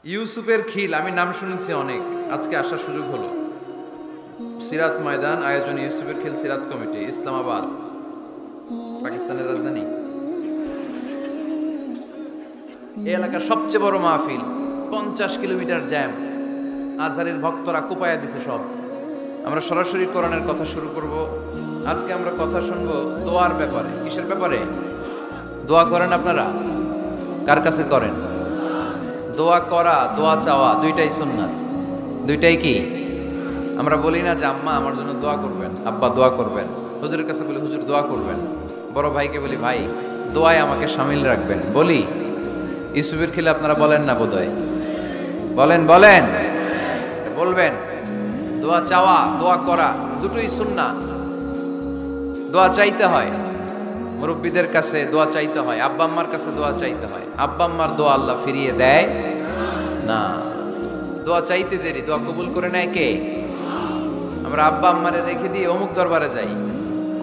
ইউসুফের খিল আমি নাম শুনেছি অনেক, আজকে আসার সুযোগ হলো। সিরাত ময়দান আয়োজন ইউসুফের খিল সিরাত কমিটি, ইসলামাবাদ, পাকিস্তানের রাজধানী। এই এলাকার সবচেয়ে বড় মাহফিল, 50 কিলোমিটার জ্যাম, আজহারের ভক্তরা কোপায়া দিছে সব। আমরা সরাসরি কোরআনের কথা শুরু করব। আজকে আমরা কথা শুনবো দোয়ার ব্যাপারে। কিসের ব্যাপারে? দোয়া করেন আপনারা? কার কাছে করেন? দোয়া করা, দোয়া চাওয়া দুইটাই সুন্নাত। দুইটাই কি? আমরা বলি না যে আম্মা আমার জন্য দোয়া করবেন, আব্বা দোয়া করবেন। হুজুরের কাছে বলি হুজুর দোয়া করবেন। বড় ভাইকে বলি ভাই দোয়ায় আমাকে শামিল রাখবেন। বলি ইউসুফের খিলে আপনারা বলেন না বোধহয়? বলেন বলেন, বলবেন। দোয়া চাওয়া, দোয়া করা দুটোই সুন্নাত। দোয়া চাইতে হয়, মুরব্বীদের কাছে দোয়া চাইতে হয়, আব্বা আম্মার কাছে দোয়া চাইতে হয়। আব্বা আম্মার দোয়া আল্লাহ ফিরিয়ে দেয় না। দোয়া চাইতে দেরি, দোয়া কবুল করে নেয় কে? আমরা আব্বা আম্মারে রেখে দিয়ে অমুক দরবারে যাই,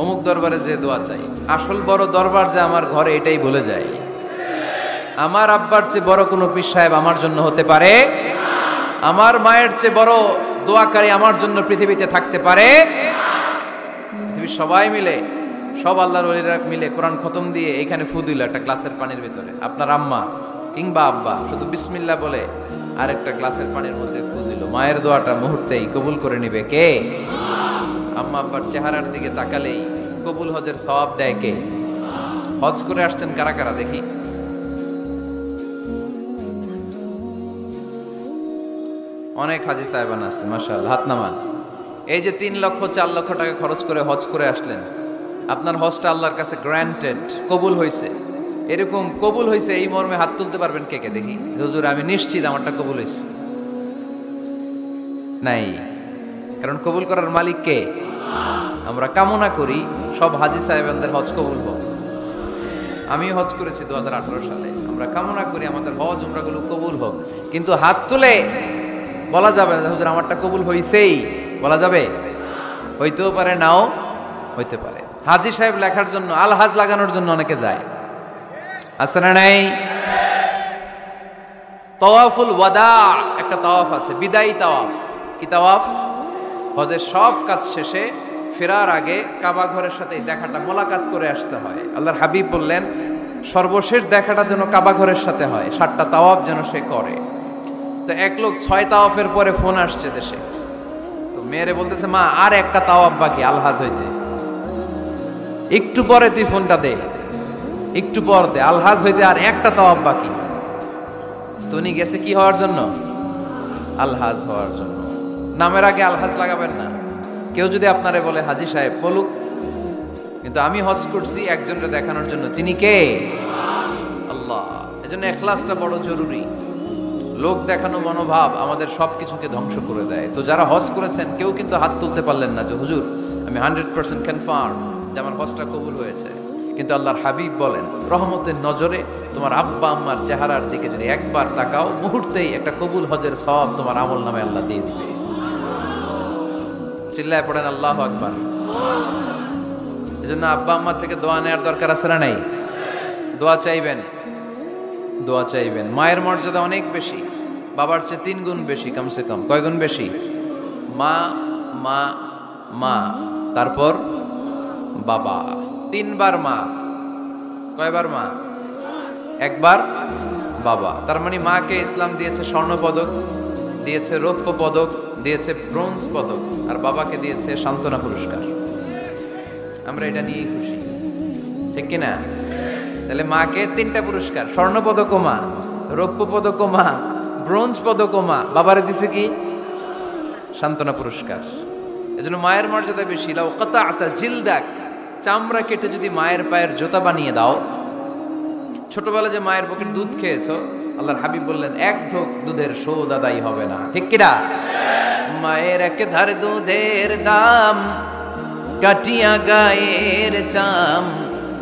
অমুক দরবারে যে দোয়া চাই। আসল বড় দরবার যে আমার ঘরে, এটাই ভুলে যাই। আমার আব্বার চেয়ে বড় কোনো পীর সাহেব আমার জন্য হতে পারে? আমার মায়ের চেয়ে বড় দোয়াকারী আমার জন্য পৃথিবীতে থাকতে পারে? পৃথিবীর সবাই মিলে, সব আল্লাহর ওলিরা মিলে কোরআন খতম দিয়ে এখানে ফু দিল একটা গ্লাসের পানির ভিতরে। আপনার আম্মা কিংবা আব্বা শুধু বিসমিল্লাহ বলে আরেকটা গ্লাসের পানির মধ্যে ফু দিল। মায়ের দোয়াটা মুহূর্তেই কবুল করে নিবে কে? আম্মা আব্বার চেহারার দিকে তাকালেই কবুল হজের সওয়াব দেয় কে? হজ করে আসছেন কারা কারা দেখি? অনেক হাজি সাহেবান আছে মাশাআল্লাহ, হাত নামান। এই যে 3 লক্ষ 4 লক্ষ টাকা খরচ করে হজ করে আসলেন, আপনার হজটা আল্লাহর কাছে গ্র্যান্টেড, কবুল হয়েছে। এরকম কবুল হয়েছে এই মর্মে হাত তুলতে পারবেন কে কে দেখি? হুজুর আমি নিশ্চিত আমারটা কবুল হয়েছে। নাই, কারণ কবুল করার মালিক কে? আমরা কামনা করি সব হাজি সাহেবানদের হজ কবুল হোক। আমি হজ করেছি 2018 সালে। আমরা কামনা করি আমাদের হজ উমরাগুলো কবুল হোক, কিন্তু হাত তুলে বলা যাবে না হুজুর আমারটা কবুল হইছেই। বলা যাবে? হইতেও পারে, নাও হইতে পারে। হাজি সাহেব লেখার জন্য, আল হাজ লাগানোর জন্য অনেকে যায়, আছে না নাই? তাওয়াফুল ওয়াদা একটা তাওয়াফ আছে, বিদায়ী তাওয়াফ। কি তাওয়াফ? হজের সব কাজ শেষে ফেরার আগে কাবা ঘরের সাথে দেখাটা, মোলাকাত করে আসতে হয়। আল্লাহর হাবিব বললেন সর্বশেষ দেখাটা যেন কাবা ঘরের সাথে হয়, 7টা তাওয়াফ যেন সে করে। তো এক লোক 6 তাওয়াফের পরে ফোন আসছে দেশে, তো মেয়েরে বলতেছে মা আর একটা তাওয়াফ বাকি আলহাজ হইতে, একটু পরে তুই ফোনটা দে, একটু পর দে, আলহাজ হইতে আর একটা তাওয়াফ বাকি। তো উনি গেছে কি হওয়ার জন্য? আলহাজ হওয়ার জন্য। নামের আগে আলহাজ লাগাবেন না। কেউ যদি আপনারে বলে হাজি সাহেব, বলুক, কিন্তু আমি হজ করছি একজনকে দেখানোর জন্য। তিনি কে? আল্লাহ। এজন্য ইখলাসটা বড় জরুরি। লোক দেখানো মনোভাব আমাদের সবকিছুকে ধ্বংস করে দেয়। তো যারা হজ করেছেন কেউ কিন্তু হাত তুলতে পারলেন না যে হুজুর আমি 100% কনফার্ম যে আমার হজটা কবুল হয়েছে। কিন্তু আল্লাহর হাবিব বলেন রহমতের নজরে তোমার আব্বা আম্মার চেহারার দিকে যদি একবার তাকাও, মুহূর্তেই একটা কবুল হজের সওয়াব তোমার আমল নামে আল্লাহ দিয়ে দিবে। চিল্লায় পড়েন আল্লাহু আকবার। এজন্য আব্বা আম্মা থেকে দোয়া নেওয়ার দরকার আছে না নাই? দোয়া চাইবেন, দোয়া চাইবেন। মায়ের মর্যাদা অনেক বেশি, বাবার চেয়ে 3 গুণ বেশি, কমসে কম। কয় গুণ বেশি? মা মা মা, তারপর বাবা। 3 বার মা। কয়বার মা? একবার বাবা। তার মানে মাকে ইসলাম দিয়েছে স্বর্ণ পদক, দিয়েছে রৌপ্য পদক, দিয়েছে ব্রোঞ্জ পদক, আর বাবাকে দিয়েছে সান্ত্বনা পুরস্কার। আমরা এটা নিয়েই খুশি, ঠিক কিনা? তাহলে মাকে 3টা পুরস্কার, স্বর্ণ পদক মা, রৌপ্য পদক মা, ব্রোঞ্জ পদক মা, বাবারে দিছে কি? সান্ত্বনা পুরস্কার। এজন্য মায়ের মর্যাদা বেশি। লাউ কাতাআতা জিলদাক, চামড়া কেটে যদি মায়ের পায়ের জুতা বানিয়ে দাও। ছোটবেলা যে মায়ের বুকের দুধ খেয়েছো, আল্লাহর হাবিব বললেন 1 ঢোক দুধের শোধ আদায় হবে না, ঠিক কিনা? মায়ের এক ধার দুধের দাম, কাটিয়া গায়ের চাম,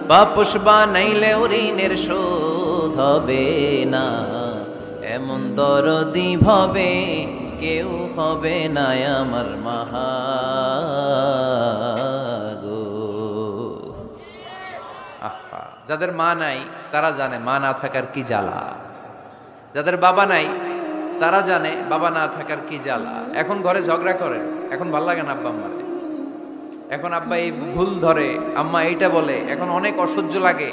বাপস বানাইলে ঋণের শোধ হবে না। এমন দরদি ভাবে কেউ হবে না আমার মাহা গো। আহা, যাদের মা নাই তারা জানে মা না থাকার কি জ্বালা। যাদের বাবা নাই তারা জানে বাবা না থাকার কি জ্বালা। এখন ঘরে ঝগড়া করেন, এখন ভাল লাগে না আব্বা আম্মারে, এখন আব্বা এই ভুল ধরে, আম্মা এইটা বলে, এখন অনেক অসহ্য লাগে।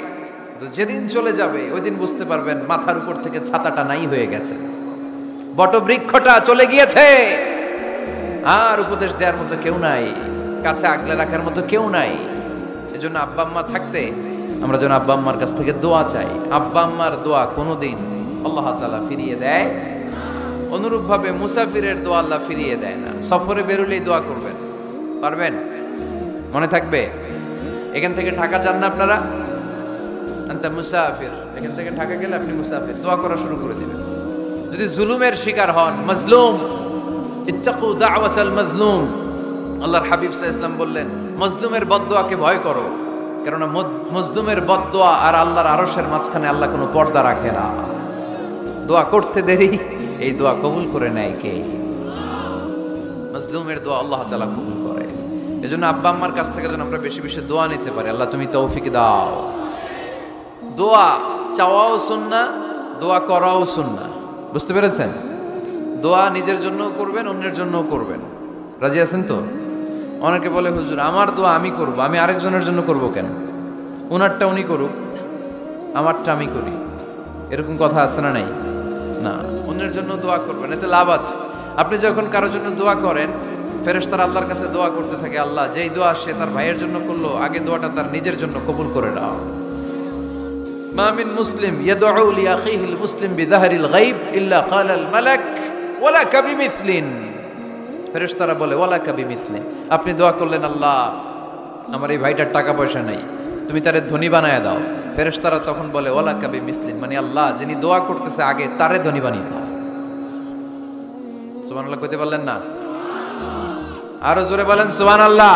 তো যেদিন চলে যাবে ওই দিন বুঝতে পারবেন মাথার উপর থেকে ছাতাটা নাই হয়ে গেছে, বটবৃক্ষটা চলে গিয়েছে, আর উপদেশ দেওয়ার মতো কেউ নাই, কাছে আগলে রাখার মতো কেউ নাই। এজন্য আব্বা আম্মা থাকতে আমরা যেন আব্বা আম্মার কাছ থেকে দোয়া চাই। আব্বা আম্মার দোয়া কোনোদিন আল্লাহ তাআলা ফিরিয়ে দেয়। অনুরূপভাবে মুসাফিরের দোয়া আল্লাহ ফিরিয়ে দেয় না। সফরে বেরোলেই দোয়া করবেন, পারবেন? মনে থাকবে? এখান থেকে ঢাকা যান না আপনারা, আনতা মুসাফির, এখান থেকে ঢাকা গেলে আপনি মুসাফির, দোয়া করা শুরু করে দিবেন। যদি জুলুমের শিকার হন, মাজলুম, ইত্তাকু দাওয়াতাল মাজলুম, আল্লাহর হাবিব সাল্লাল্লাহু আলাইহি ওয়াসাল্লাম বললেন মজলুমের বদদোয়াকে ভয় করো, কেননা মজলুমের বদদোয়া আর আল্লাহর আরশের মাঝখানে আল্লাহ কোনো পর্দা রাখে না। দোয়া করতে দেরি, এই দোয়া কবুল করে নেয় কে? মজলুমের দোয়া আল্লাহ তাআলা কবুল করে। এজন্য আব্বা আম্মার কাছ থেকে যেন আমরা বেশি বেশি দোয়া নিতে পারি। আল্লাহ তুমি তৌফিক দাও। দোয়া চাওয়াও সুন্নাহ, দোয়া করাও সুন্নাহ। বুঝতে পেরেছেন? দোয়া নিজের জন্যও করবেন, অন্যের জন্যও করবেন। রাজি আছেন তো? অনেকে বলে হুজুর আমার দোয়া আমি করব, আমি আরেকজনের জন্য করব কেন? ওনারটা উনি করুক, আমারটা আমি করি, এরকম কথা আছে না নাই? না, অন্যের জন্য দোয়া করবেন, এতে লাভ আছে। আপনি যখন কারোর জন্য দোয়া করেন, ফেরেশতারা আল্লাহর কাছে দোয়া করতে থাকে, আল্লাহ যেই দোয়া সে তার ভাইয়ের জন্য করলো, আগে দোয়াটা তার নিজের জন্য কবুল করে নাও। মা মিন মুসলিম ইয়াদউ লি আখিহিল মুসলিম বিযাহরিল গায়ব ইল্লা ক্বালাল মালাক ওয়ালাকা বিমিসলিন। ফেরেশতারা বলে ওয়ালাকা বিমিসলিন, আপনি দোয়া করলেন আল্লাহ আমার এই ভাইটার টাকা পয়সা নাই, তুমি তারে ধনী বানায় দাও। ফেরেশতারা তখন বলে ওয়ালাকা বিমিসলিন, মানে আল্লাহ যিনি দোয়া করতেছে আগে তারে ধনী বানিয়ে দাও। সুবহানাল্লাহ কইতে পারলেন না? আরো জোরে বলেন সুবহানাল্লাহ।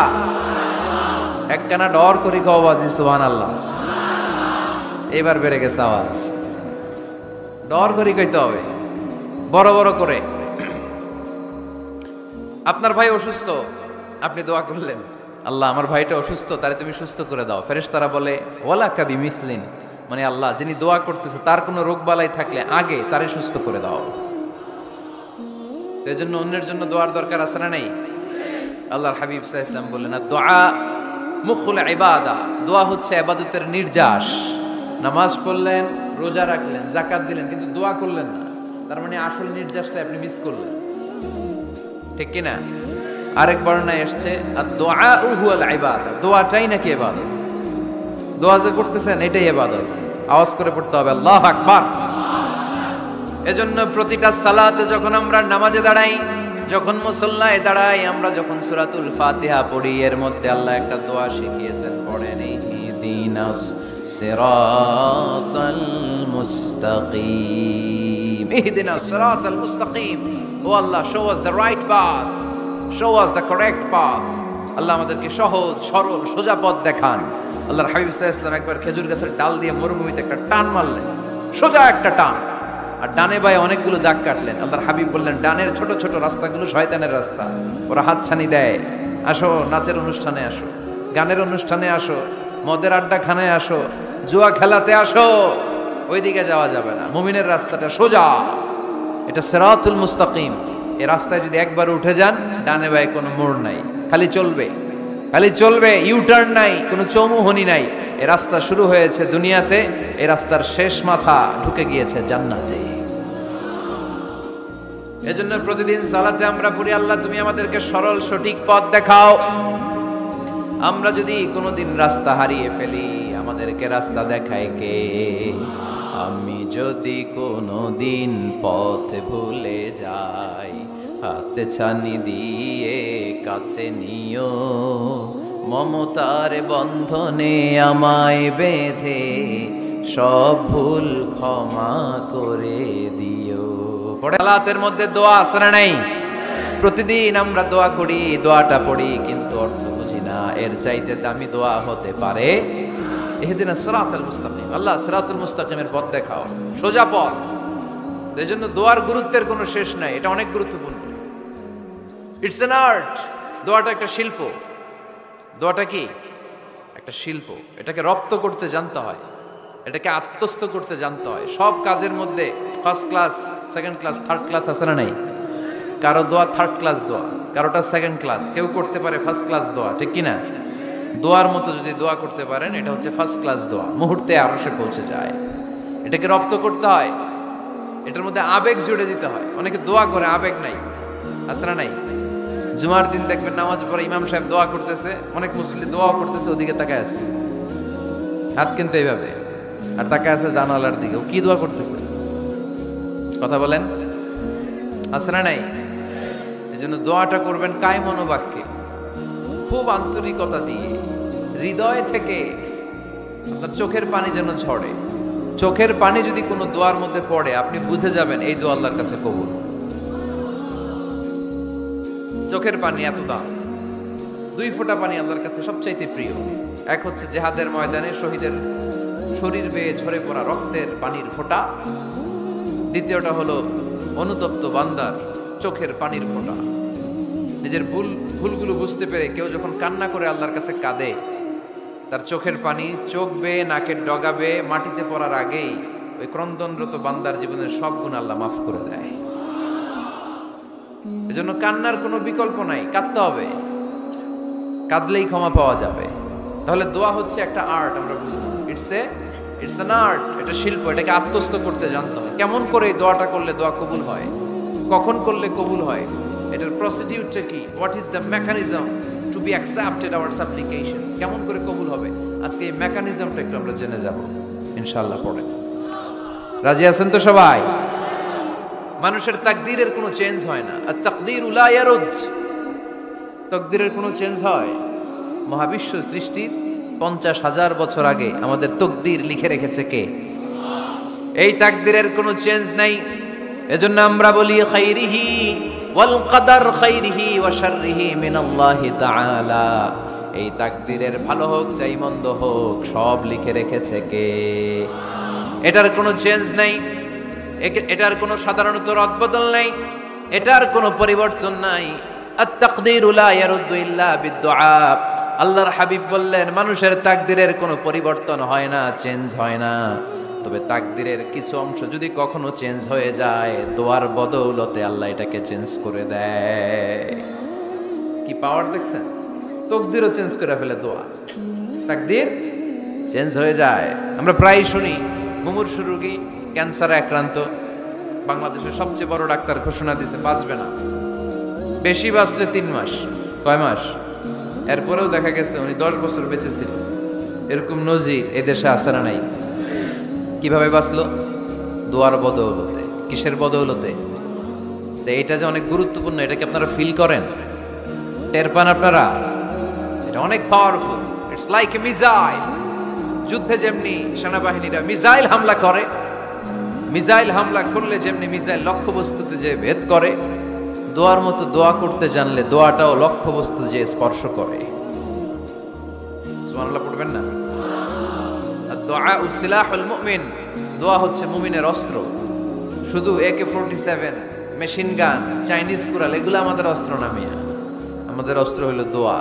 একখানা ডর করি কও বাজি সুবহানাল্লাহ। এবার বেড়ে গেছে আওয়াজ, ডর করি কইতে হবে বড় বড় করে। আপনার ভাই অসুস্থ, আপনি দোয়া করলেন আল্লাহ আমার ভাইটা অসুস্থ, তারে তুমি সুস্থ করে দাও। ফেরেশতারা বলে ওয়ালাকা বিমিসলিন, মানে আল্লাহ যিনি দোয়া করতেছে তার কোনো রোগ বালাই থাকলে আগে তারে সুস্থ করে দাও। এই জন্য অন্যের জন্য দোয়ার দরকার আছে না নাই? আল্লাহর হাবিব সাল্লাল্লাহু আলাইহি ওয়াসাল্লাম বললেন দোয়া মুখুল ইবাদা, দোয়া হচ্ছে ইবাদতের নির্যাস। নামাজ পড়লেন, রোজা রাখলেন, যাকাত দিলেন, কিন্তু দোয়া করলেন না, তার মানে আসল নির্যাসটা আপনি মিস করলেন, ঠিক কি না? আরেক বর্ণনায় এসেছে দোয়া হুয়াল ইবাদা, দোয়াটাই নাকি ইবাদত। দোয়া যে করতেছেন এটাই ইবাদত। আওয়াজ করে পড়তে হবে আল্লাহু আকবার। এজন্য প্রতিটা সালাতে যখন আমরা নামাজে দাঁড়াই, যখন মুসল্লায় দাঁড়াই, আমরা যখন সূরাতুল ফাতিহা পড়ি, এর মধ্যে আল্লাহ একটা দোয়া শিখিয়েছেন, পড়েন ইহদিনাস সিরাতাল মুস্তাকিম, ইহদিনাস সিরাতাল মুস্তাকিম। ও আল্লাহ, show us the right path, show us the correct path। আল্লাহ আমাদেরকে সহজ সরল সোজা পথ দেখান। আল্লাহর হাবিব সাল্লাল্লাহু আলাইহি ওয়াসাল্লাম একবার খেজুর গাছের ডাল দিয়ে মরুভূমিতে একটা টান মারলেন, সোজা একটা টান, আর ডানে বায়ে অনেকগুলো দাগ কাটলেন। আল্লাহর হাবিব বললেন ডানের ছোট ছোট রাস্তাগুলো শয়তানের রাস্তা, ওরা হাতছানি দেয়। আসো নাচের অনুষ্ঠানে আসো, গানের অনুষ্ঠানে আসো, মদের আড্ডাখানায় আসো, জুয়া খেলাতে আসো, ওইদিকে যাওয়া যাবে না। মুমিনের রাস্তাটা সোজা, এটা সিরাতুল মুস্তাকিম। এই রাস্তায় যদি একবার উঠে যান, ডানে বায়ে কোনো মোড় নাই, খালি চলবে, খালি চলবে, ইউটার্ন নাই, কোনো চৌমুহনী নাই। এই রাস্তা শুরু হয়েছে দুনিয়াতে, এই রাস্তার শেষ মাথা ঢুকে গিয়েছে জান্নাতে। এজন্য প্রতিদিন সালাতে আমরা পড়ি আল্লাহ তুমি আমাদেরকে সরল সঠিক পথ দেখাও। আমরা যদি কোনোদিন রাস্তা হারিয়ে ফেলি, আমাদেরকে রাস্তা দেখায় কে? আমি যদি কোনোদিন পথ ভুলে যাই, হাতে ছানি দিয়ে কাছে নিও, মমতার বন্ধনে আমায় বেঁধে সব ভুল ক্ষমা করে দিও। সালাতের মধ্যে দোয়া আছে না নাই? প্রতিদিন আমরা দোয়া করি, দোয়াটা পড়ি, কিন্তু অর্থ বুঝি না। এর চাইতে দামি দোয়া হতে পারে ইহদিনাস সিরাতাল মুস্তাকিম, আল্লাহ সিরাতুল মুস্তাকিমের পথ দেখাও, সোজা পথ। এই জন্য দোয়ার গুরুত্বের কোনো শেষ নাই, এটা অনেক গুরুত্বপূর্ণ। It's an art. দোয়াটা একটা শিল্প। দোয়াটা কি? একটা শিল্প। এটাকে রপ্ত করতে জানতে হয়। এটাকে আত্মস্থ করতে জানতে হয়। সব কাজের মধ্যে first class, second class, third class আছে না নাই? কারো দোয়া থার্ড ক্লাস দোয়া, কারোটা সেকেন্ড ক্লাস, কেউ করতে পারে ফার্স্ট ক্লাস দোয়া, ঠিক কিনা? দোয়ার মতো যদি দোয়া করতে পারেন, এটা হচ্ছে ফার্স্ট ক্লাস দোয়া, মুহূর্তে আরশে পৌঁছে যায়। এটাকে রপ্ত করতে হয়, এটার মধ্যে আবেগ জুড়ে দিতে হয়। অনেকে দোয়া করে আবেগ নাই, আছে না নাই? জুমার দিন দেখবেন নামাজ পড়ে ইমাম সাহেব দোয়া করতেছে, অনেক মুসল্লি দোয়া করতেছে, ওদিকে তাকায় আছে, হাত কিন্তু এইভাবে, আর তাকায় আছে জানালার দিকে, ও কি দোয়া করতেছে? কথা বলেন, আছে না নাই? এই জন্য দোয়াটা করবেন কায় মনোবাক্যে, খুব আন্তরিকতা দিয়ে, হৃদয় থেকে। আপনার চোখের পানি যেন ঝরে। চোখের পানি যদি কোনো দোয়ার মধ্যে পড়ে, আপনি বুঝে যাবেন এই দোয়া আল্লাহর কাছে কবুল। চোখের পানি এত দাম। 2 ফোঁটা পানি আল্লাহর কাছে সবচাইতে প্রিয়। এক হচ্ছে জিহাদের ময়দানে শহীদের শরীর বেয়ে ঝরে পড়া রক্তের পানির ফোঁটা। দ্বিতীয়টা হলো অনুতপ্ত বান্দার চোখের পানির ফোঁটা। নিজের ভুলগুলো বুঝতে পেরে কেউ যখন কান্না করে আল্লাহর কাছে কাঁদে, তার চোখের পানি চোখ বেয়ে নাকের ডগা বেয়ে মাটিতে পড়ার আগেই ওই ক্রন্দনরত বান্দার জীবনের সব গুণ আল্লাহ মাফ করে দেয়। এজন্য কান্নার কোনো বিকল্প নাই, কাঁদতে হবে, কাঁদলেই ক্ষমা পাওয়া যাবে। তাহলে দোয়া হচ্ছে একটা আর্ট, আমরা বুঝবো ইটস অ্যান আর্ট, এটা শিল্প, এটাকে আত্মস্থ করতে জানতে হয়। কেমন করে এই দোয়াটা করলে দোয়া কবুল হয়, কখন করলে কবুল হয়, এটার প্রসিডিউরটা কি, what is the mechanism two be accepted hour সাপ্লিকেশন, কেমন করে কবুল হবে, আজকে এই মেকানিজমটা একটু আমরা জেনে যাব ইনশাআল্লাহ। পড়ে রাজি আছেন তো সবাই? মানুষের তাকদীরের কোনো চেঞ্জ হয় না। আর তাকদীর লা ইয়ারুদ, তাকদীরের কোনো চেঞ্জ হয়? মহাবিশ্ব সৃষ্টির 50,000 বছর আগে আমাদের তাকদীর লিখে রেখেছে কে? এই তাকদীরের কোনো চেঞ্জ নাই। এজন্য আমরা বলি খাইরিহি ওয়াল কদর খাইরিহি ওয়া শাররিহি মিনাল্লাহি তাআলা। এই তাকদীরের ভালো হোক চাই মন্দ হোক, সব লিখে রেখেছে কে? এটার কোনো চেঞ্জ নাই, এটার কোনো সাধারণত রদবদল নাই, এটার কোনো পরিবর্তন নাই। আত-তাকদীরু লা ইয়ারুদ্দু ইল্লা বিদ-দুআ। আল্লাহর হাবিব বললেন, মানুষের তাকদীরের কোনো পরিবর্তন হয় না, চেঞ্জ হয় না। তবে তাকদীরের কিছু অংশ যদি কখনো চেঞ্জ হয়ে যায়, দোয়ার বদৌলতে আল্লাহ এটাকে চেঞ্জ করে দেয়। কি পাওয়ার দেখছেন? তাকদীরও চেঞ্জ করে ফেলে দোয়া, তাকদীর চেঞ্জ হয়ে যায়। আমরা প্রায় শুনি মুমূর্ষু রোগী, ক্যান্সারে আক্রান্ত, বাংলাদেশের সবচেয়ে বড় ডাক্তার ঘোষণা দিয়েছে বাঁচবে না, বেশি বাঁচলে 3 মাস। কয় মাস? এরপরেও দেখা গেছে উনি 10 বছর বেঁচে ছিল। এরকম নজির এদেশে আছে না নাই? কিভাবে বাঁচলো? দোয়ার বদৌলতে। কিসের বদৌলতে? তো এটা যে অনেক গুরুত্বপূর্ণ, এটাকে আপনারা ফিল করেন, টের পান আপনারা? এটা অনেক powerful. It's like a missile. যুদ্ধে যেমনি সেনাবাহিনীরা মিসাইল হামলা করে, মিসাইল হামলা করলে যেমনি মিসাইল লক্ষ্যবস্তুতে যে ভেদ করে, দোয়ার মতো দোয়া করতে জানলে দোয়াটাও লক্ষ্যবস্তু যে স্পর্শ করে। সুবহানাল্লাহ পড়বেন না? দোয়া সিলাহুল মুমিন, দোয়া হচ্ছে মুমিনের অস্ত্র। শুধু AK-47, মেশিন গান, চাইনিজ কুড়াল এগুলো আমাদের অস্ত্র না মিয়া। আমাদের অস্ত্র হলো দোয়া।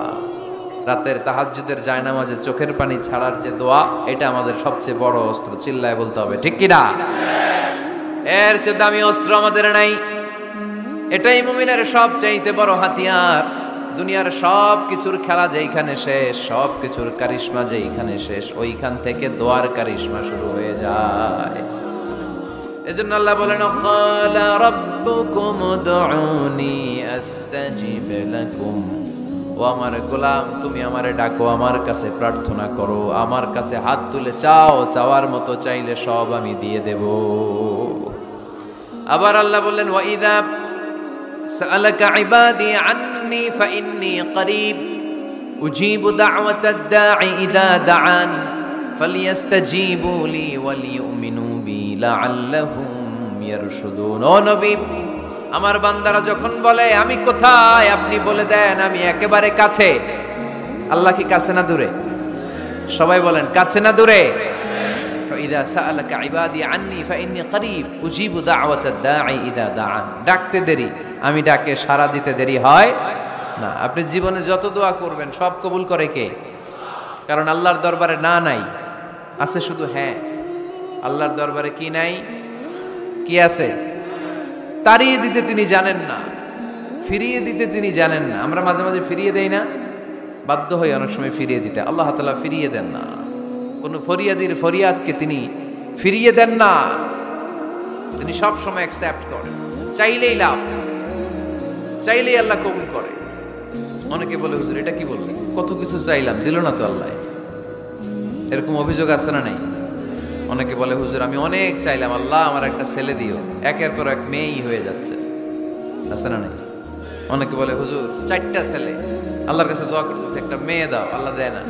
রাতের তাহাজ্জুদের জায়নামাজে চোখের পানি ছাড়ার যে দোয়া, এটা আমাদের সবচেয়ে বড় অস্ত্র। চিল্লায় বলতে হবে, ঠিক কি না? এর চেয়ে দামি অস্ত্র আমাদের নাই। এটাই মুমিনের সবচাইতে বড় হাতিয়ার। দুনিয়ার সব কিছুর খেলা যেইখানে শেষ, সব কিছুর কারিশমা যেইখানে শেষ, ওইখান থেকে দোয়ার কারিশমা শুরু হয়ে যায়। এজন্য আল্লাহ বলেন, ক্বালা রাব্বুকুম উদউনি আস্তাজিব লাকুম। ও আমার গোলাম, তুমি আমারে ডাকো, আমার কাছে প্রার্থনা করো, আমার কাছে হাত তুলে চাও, চাওয়ার মতো চাইলে সব আমি দিয়ে দেব। আবার আল্লাহ বললেন, ওয়া ইযা সাআলাকা ইবাদি আন্নী ফাইন্নী করিব উজিবু দাওয়াতাদ দাঈ ইযা দাআন ফালিয়াস্তাজিবু লি ওয়ালিয়ুমিনু বি লাআল্লাহুম ইয়ারশুদুন। ও নবী, আমার বান্দারা যখন বলে আমি কোথায়, আপনি বলে দেন আমি একেবারে কাছে। আল্লাহ কি কাছে না দূরে? সবাই বলেন, কাছে না দূরে? ইযা সাআলাকা ইবাদি আন্নী ফাইন্নী করিব উজিবু দাওয়াতাদ দাঈ ইযা দাআন। ডাকতে দেরি, আমি ডাকে সাড়া দিতে দেরি হয় না। আপনি জীবনে যত দোয়া করবেন সব কবুল করে কে? কারণ আল্লাহর দরবারে না নাই, আছে শুধু হ্যাঁ। আল্লাহর দরবারে কি নাই? কি আছে? তাড়িয়ে দিতে তিনি জানেন না, ফিরিয়ে দিতে তিনি জানেন না। আমরা মাঝে মাঝে ফিরিয়ে দেই না, বাধ্য হয়ে অনেক সময় ফিরিয়ে দিতে। আল্লাহ তাআলা ফিরিয়ে দেন না, কোন ফরিয়াদির ফরিয়াদকে তিনি ফিরিয়ে দেন না, তিনি সব সময় অ্যাকসেপ্ট করেন। চাইলেই লাভ, চাইলেই আল্লাহ কবুল করে। অনেকে বলে, হুজুর এটা কি বললেন, কত কিছু চাইলাম দিল না তো আল্লাহ। এরকম অভিযোগ আছে না নাই? অনেকে বলে, হুজুর আমি অনেক চাইলাম, আল্লাহ আমার একটা ছেলে দিও, একের পর এক মেয়েই হয়ে যাচ্ছে, আছে না নাই? অনেকে বলে, হুজুর 4টা ছেলে, আল্লাহর কাছে দোয়া করতেছে একটা মেয়ে দাও, আল্লাহ দেয় না।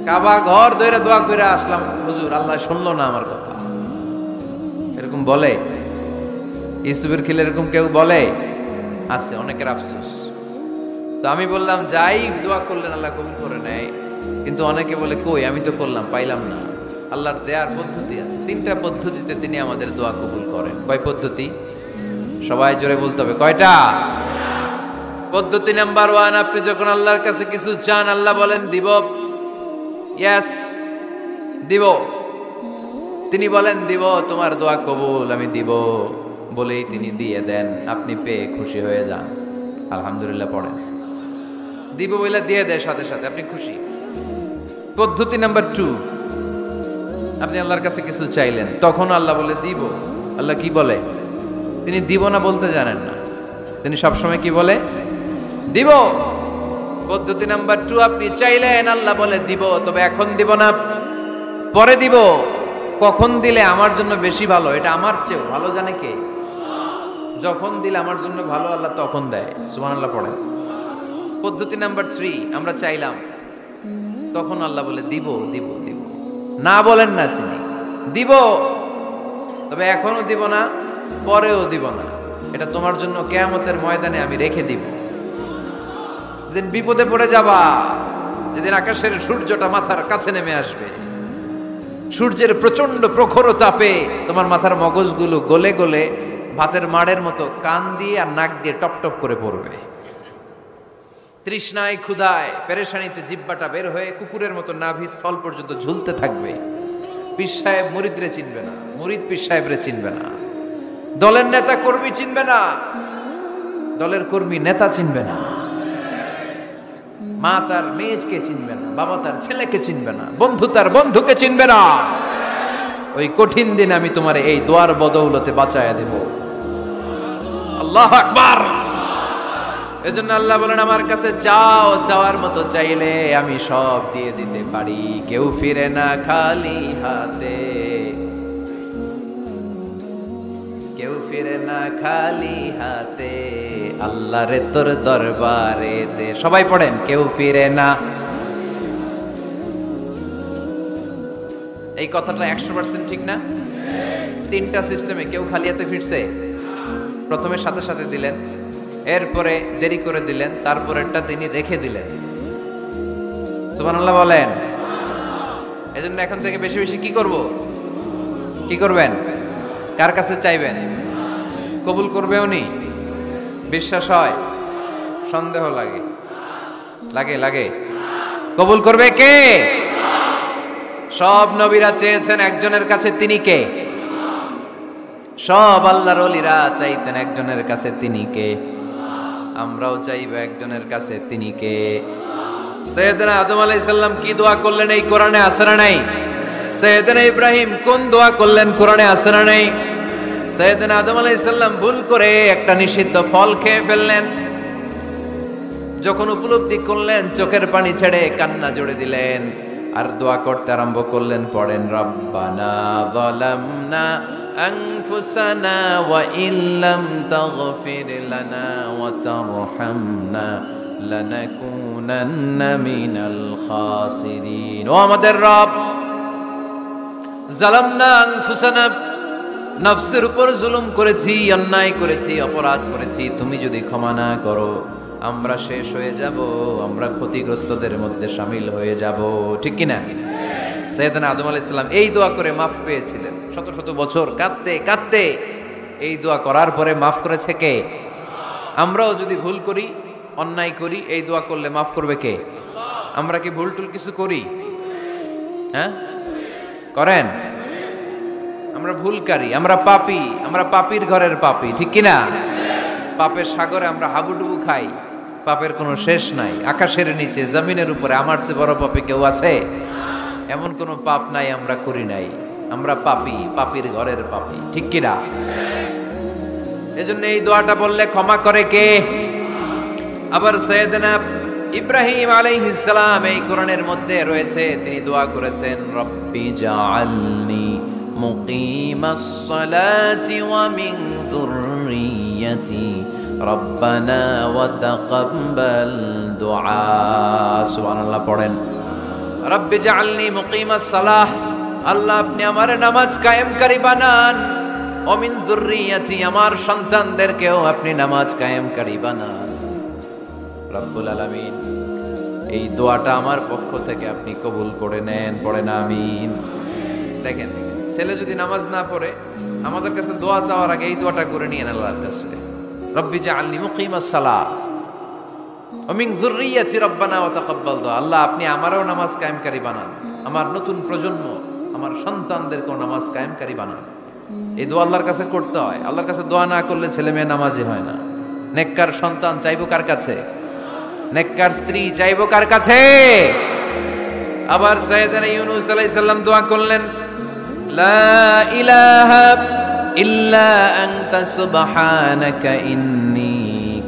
কাবা ঘর ধরে দোয়া করে আসলাম, হুজুর আল্লাহ শুনলো না আমার কথা। এরকম বলে? ইউসুফের খিলে এরকম কেউ বলে? আছে, অনেকের আফসোস। তো আমি বললাম, যাই দোয়া করলেন আল্লাহ কবুল করে নেয়, কিন্তু অনেকে বলে, কই আমি তো করলাম পাইলাম না। আল্লাহর দেয়ার পদ্ধতি আছে, 3টা পদ্ধতিতে তিনি আমাদের দোয়া কবুল করেন। কয় পদ্ধতি? সবাই জোরে বলতে হবে, কয়টা? পদ্ধতি নাম্বার 1, আপনি যখন আল্লাহর কাছে কিছু চান, আল্লাহ বলেন দিব, ইয়েস দিব। তিনি বলেন দিব, তোমার দোয়া কবুল, আমি দিব বলেই তিনি দিয়ে দেন। আপনি পেয়ে খুশি হয়ে যান, আলহামদুলিল্লাহ পড়েন। দিব বলে দিয়ে দেয় সাথে সাথে, আপনি খুশি। পদ্ধতি নাম্বার 2, আপনি আল্লাহর কাছে কিছু চাইলেন, তখন আল্লাহ বলে দিব। আল্লাহ কি বলে? তিনি দিব না বলতে জানেন না, তিনি সবসময় কি বলে? দিব। পদ্ধতি নাম্বার 2, আপনি চাইলেন, আল্লাহ বলে দিব, তবে এখন দিব না, পরে দিব। কখন দিলে আমার জন্য বেশি ভালো, এটা আমার চেয়েও ভালো জানে কে? যখন দিলে আমার জন্য ভালো, আল্লাহ তখন দেয়। সুবহানাল্লাহ পড়েন। পদ্ধতি নাম্বার 3, আমরা চাইলাম, তখন আল্লাহ বলে দিব দিব দিব। না বলেন না, তিনি দিব, তবে এখনো দিব না, পরেও দিব না, এটা তোমার জন্য কিয়ামতের ময়দানে আমি রেখে দিব। যেদিন বিপদে পড়ে যাবা, যেদিন আকাশের সূর্যটা মাথার কাছে নেমে আসবে, সূর্যের প্রচন্ড প্রখর তাপে তোমার মাথার মগজগুলো গলে গলে ভাতের মাড়ের মতো কান দিয়ে আর নাক দিয়ে টপ টপ করে পড়বে। তৃষ্ণায় ক্ষুধায় পেরেশানিতে জিহ্বাটা বের হয়ে কুকুরের মতো নাভি স্থল পর্যন্ত ঝুলতে থাকবে। পীর সাহেব মুরিদরে চিনবে না, মুরিদ পীর সাহেবরে চিনবে না, দলের নেতা কর্মী চিনবে না, দলের কর্মী নেতা চিনবে না, মা তার মেয়েকে চিনবে না, বাবা তার ছেলেকে চিনবে না, বন্ধু তার বন্ধুকে চিনবে না। ওই কঠিন দিন আমি তোমার এই দোয়ার বদৌলতে বাঁচায়া দেব। আল্লাহু আকবার। এজন্য আল্লাহ বলেন, আমার কাছে চাও, চাওয়ার মতো চাইলে আমি সব দিয়ে দিতে পারি। কেউ ফিরে না খালি হাতে, কেউ ফিরে না খালি হাতে, আল্লাহরে তোর দরবারে দে। সবাই পড়েন, কেউ ফিরে না। এই কথাটা 100% ঠিক না? 3টা সিস্টেমে কেউ খালি হাতে ফিরছে? প্রথমে সাথে সাথে দিলেন, এরপরে দেরি করে দিলেন, তারপরেরটা তিনি রেখে দিলেন। সুবহানাল্লাহ বলেন। এজন্য এখন থেকে বেশি বেশি কি করব? কি করবেন? কার কাছে চাইবেন? কবুল করবে উনি? বিশ্বাস হয়? সন্দেহ লাগে? লাগে লাগে? কবুল করবে কে? সব নবীরা চেয়েছেন একজনের কাছে, তিনি কে? সব আল্লাহর ওলিরা চাইতেন একজনের কাছে, তিনি কে? আমরাও চাইব একজনের কাছে, তিনি কে? সাইয়েদনা আদম আলাইহিস সালাম কি দোয়া করলেন এই কোরআনে আছে না নাই? সাইয়েদনা ইব্রাহিম কোন দোয়া করলেন কোরআনে আছে না নাই? সাইয়েদনা আদম আলাইহিস সালাম ভুল করে একটা নিষিদ্ধ ফল খেয়ে ফেললেন, যখন উপলব্ধি করলেন চোখের পানি ছেড়ে কান্না জোড়ে দিলেন আর দোয়া করতে আরম্ভ করলেন। পড়েন, রব্বানা যালামনা আনফুসানা ওয়া ইল্লাম তাগফির লানা ওয়া তারহামনা লানাকুনান্না মিনাল খাসিরিন। ও আমাদের রব, যালামনা আনফুসানা, নফসের উপর জুলুম করেছি, অন্যায় করেছি, অপরাধ করেছি, তুমি যদি ক্ষমা না করো আমরা শেষ হয়ে যাব, আমরা ক্ষতিগ্রস্তদের মধ্যে শামিল হয়ে যাব। ঠিক কিনা? সাইয়েদনা আদম আলাইহিস সালাম এই দোয়া করে মাফ পেয়েছিলেন। শত শত বছর কাঁদতে কাঁদতে এই দোয়া করার পরে মাফ করেছে কে? আমরাও যদি ভুল করি, অন্যায় করি, এই দোয়া করলে মাফ করবে কে? আমরা কি ভুল টুল কিছু করি? হ্যাঁ, করেন? আমরা ভুলকারী, আমরা পাপী, আমরা পাপীর ঘরের পাপী, ঠিক কিনা? পাপের সাগরে আমরা হাবুডুবু খাই, পাপের কোনো শেষ নাই। আকাশের নিচে, জমিনের উপরে আমার চেয়ে বড় পাপী কেউ আছে? এমন কোনো পাপ নাই আমরা করি নাই। আমরা পাপী, পাপীর ঘরের পাপী, ঠিক কিনা? এজন্য এই দোয়াটা বললে ক্ষমা করে কে? আবার সাইয়েদনা ইব্রাহিম আলাইহিস সালাম এই কোরআনের মধ্যে রয়েছে, তিনি দোয়া করেছেন, রব্বি জাআলনি মুকিমাস সালাতি ওয়া মিন যুররিয়্যাতি রব্বানা ওয়া তাকাব্বাল দুআ। সুবহানাল্লাহ পড়েন। রব্বি জাআলনি মুকিমাস সালাহ, আল্লাহ আপনি আমার নামাজ কায়েমকারী বানান। ওয়া মিন যুররিয়্যাতি, আমার সন্তানদেরকেও আপনি নামাজ কায়েমকারী বানান। রব্বুল আলামিন এই দোয়াটা আমার পক্ষ থেকে আপনি কবুল করে নেন, পড়েন আমিন। দেখেন, ছেলে যদি নামাজ না পড়ে আমাদের কাছে দোয়া চাওয়ার আগে এই দোয়াটা করে নিয়েন আল্লাহর কাছে, রব্বি জাআলনি মুকিমাস সালাহ ওয়া মিন যুররিয়্যাতি রব্বানা ওয়া তাকাব্বাল দুআ। আল্লাহ আপনি আমারও নামাজ কায়েমকারী বানান, আমার নতুন প্রজন্ম, আমার সন্তানদেরকেও নামাজ কায়েমকারী বানান। এই দোয়া আল্লাহর কাছে করতে হয়। আল্লাহর কাছে দোয়া না করলে ছেলে মেয়ে নামাজি হয় না। নেককার সন্তান চাইবো কার কাছে? নেককার স্ত্রী চাইবো কার কাছে? আবার সাইয়েদনা ইউনূস আলাইহিস সালাম দোয়া করলেন, লা ইলাহা ইল্লা আনতা সুবহানাকা ইন্নী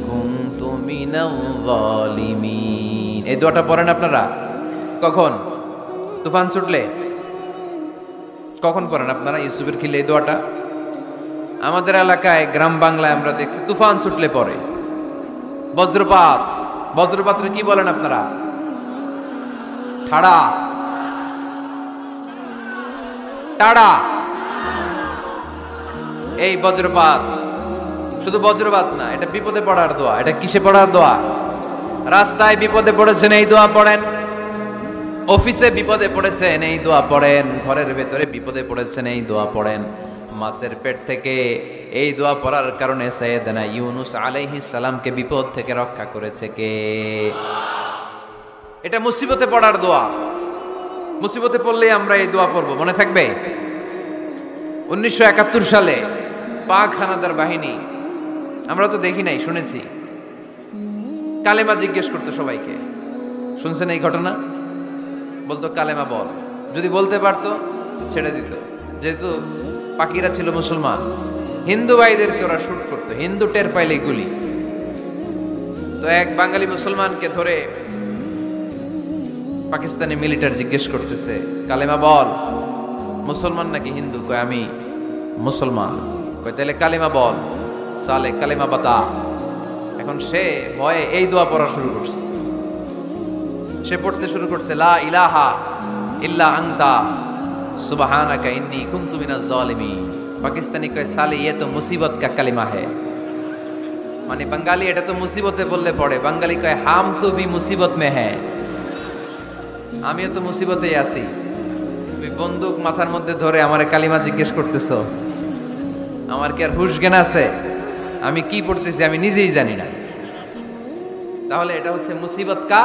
কুনতু মিনাল যালিমিন। এই দোয়াটা পড়েন আপনারা কখন? তুফান ছুটলে? কখন পড়েন আপনারা ইউসুফের খিলে এই দোয়াটা? আমাদের এলাকায় গ্রাম বাংলায় আমরা দেখছি তুফান ছুটলে পড়ে। বজ্রপাত, বজ্রপাতরে কি বলেন আপনারা? ঠাড়া, টাড়া। এই বজ্রপাত শুধু বজ্রপাত না, এটা বিপদে পড়ার দোয়া। এটা কিসে পড়ার দোয়া? রাস্তায় বিপদে পড়েছেন এই দোয়া পড়েন, অফিসে বিপদে পড়েছেন এই দোয়া পড়েন, ঘরের ভেতরে বিপদে পড়েছেন এই দোয়া পড়েন। মাছের পেট থেকে এই দোয়া পড়ার কারণে সাইয়েদনা ইউনূস আলাইহিস সালামকে বিপদ থেকে রক্ষা করেছে কে? এটা মুসিবতে পড়ার দোয়া। মুসিবতে পড়লেই আমরা এই দোয়া পড়ব, মনে থাকবে? 1971 সালে পাক হানাদার বাহিনী, আমরা তো দেখি নাই, শুনেছি, কালেমা জিজ্ঞেস করতো সবাইকে। শুনছেন এই ঘটনা? বলতো কালেমা বল, যদি বলতে পারতো ছেড়ে দিত। যেহেতু পাকিরা ছিল মুসলমান, হিন্দু ভাইদেরকে ওরা শুট করতো, হিন্দু টের পাইলে গুলি। তো এক বাঙালি মুসলমানকে ধরে পাকিস্তানি মিলিটার জিজ্ঞেস করতেছে, কালেমা বল। মুসলমান নাকি হিন্দু? কয় আমি মুসলমান। কয় তাহলে কালেমা বল। সালে কালেমা বাতা। এখন সে ভয়ে এই দোয়া পড়া শুরু করছে। সে পড়তে শুরু করছে, লা ইলাহা ইল্লা আনতা সুবহানাকা ইন্নী কুনতু মিনাজ জালিমিন। পাকিস্তানি কয় সালে ये तो मुसीबत का कलिमा है। মানে বাঙালি এটা তো মুসিবতে বললে পড়ে। বাঙালি কয় হাম তো ভি মুসিবত মে হ্যায়, আমিও তো মুসিবতেই আছি। তুমি বন্দুক মাথার মধ্যে ধরে আমারে কালিমা জিজ্ঞেস করতেছো, আমার কি আর হুশ জ্ঞান আছে? আমি কি পড়তেছি আমি নিজেই জানি না। তাহলে এটা হচ্ছে মুসিবত কা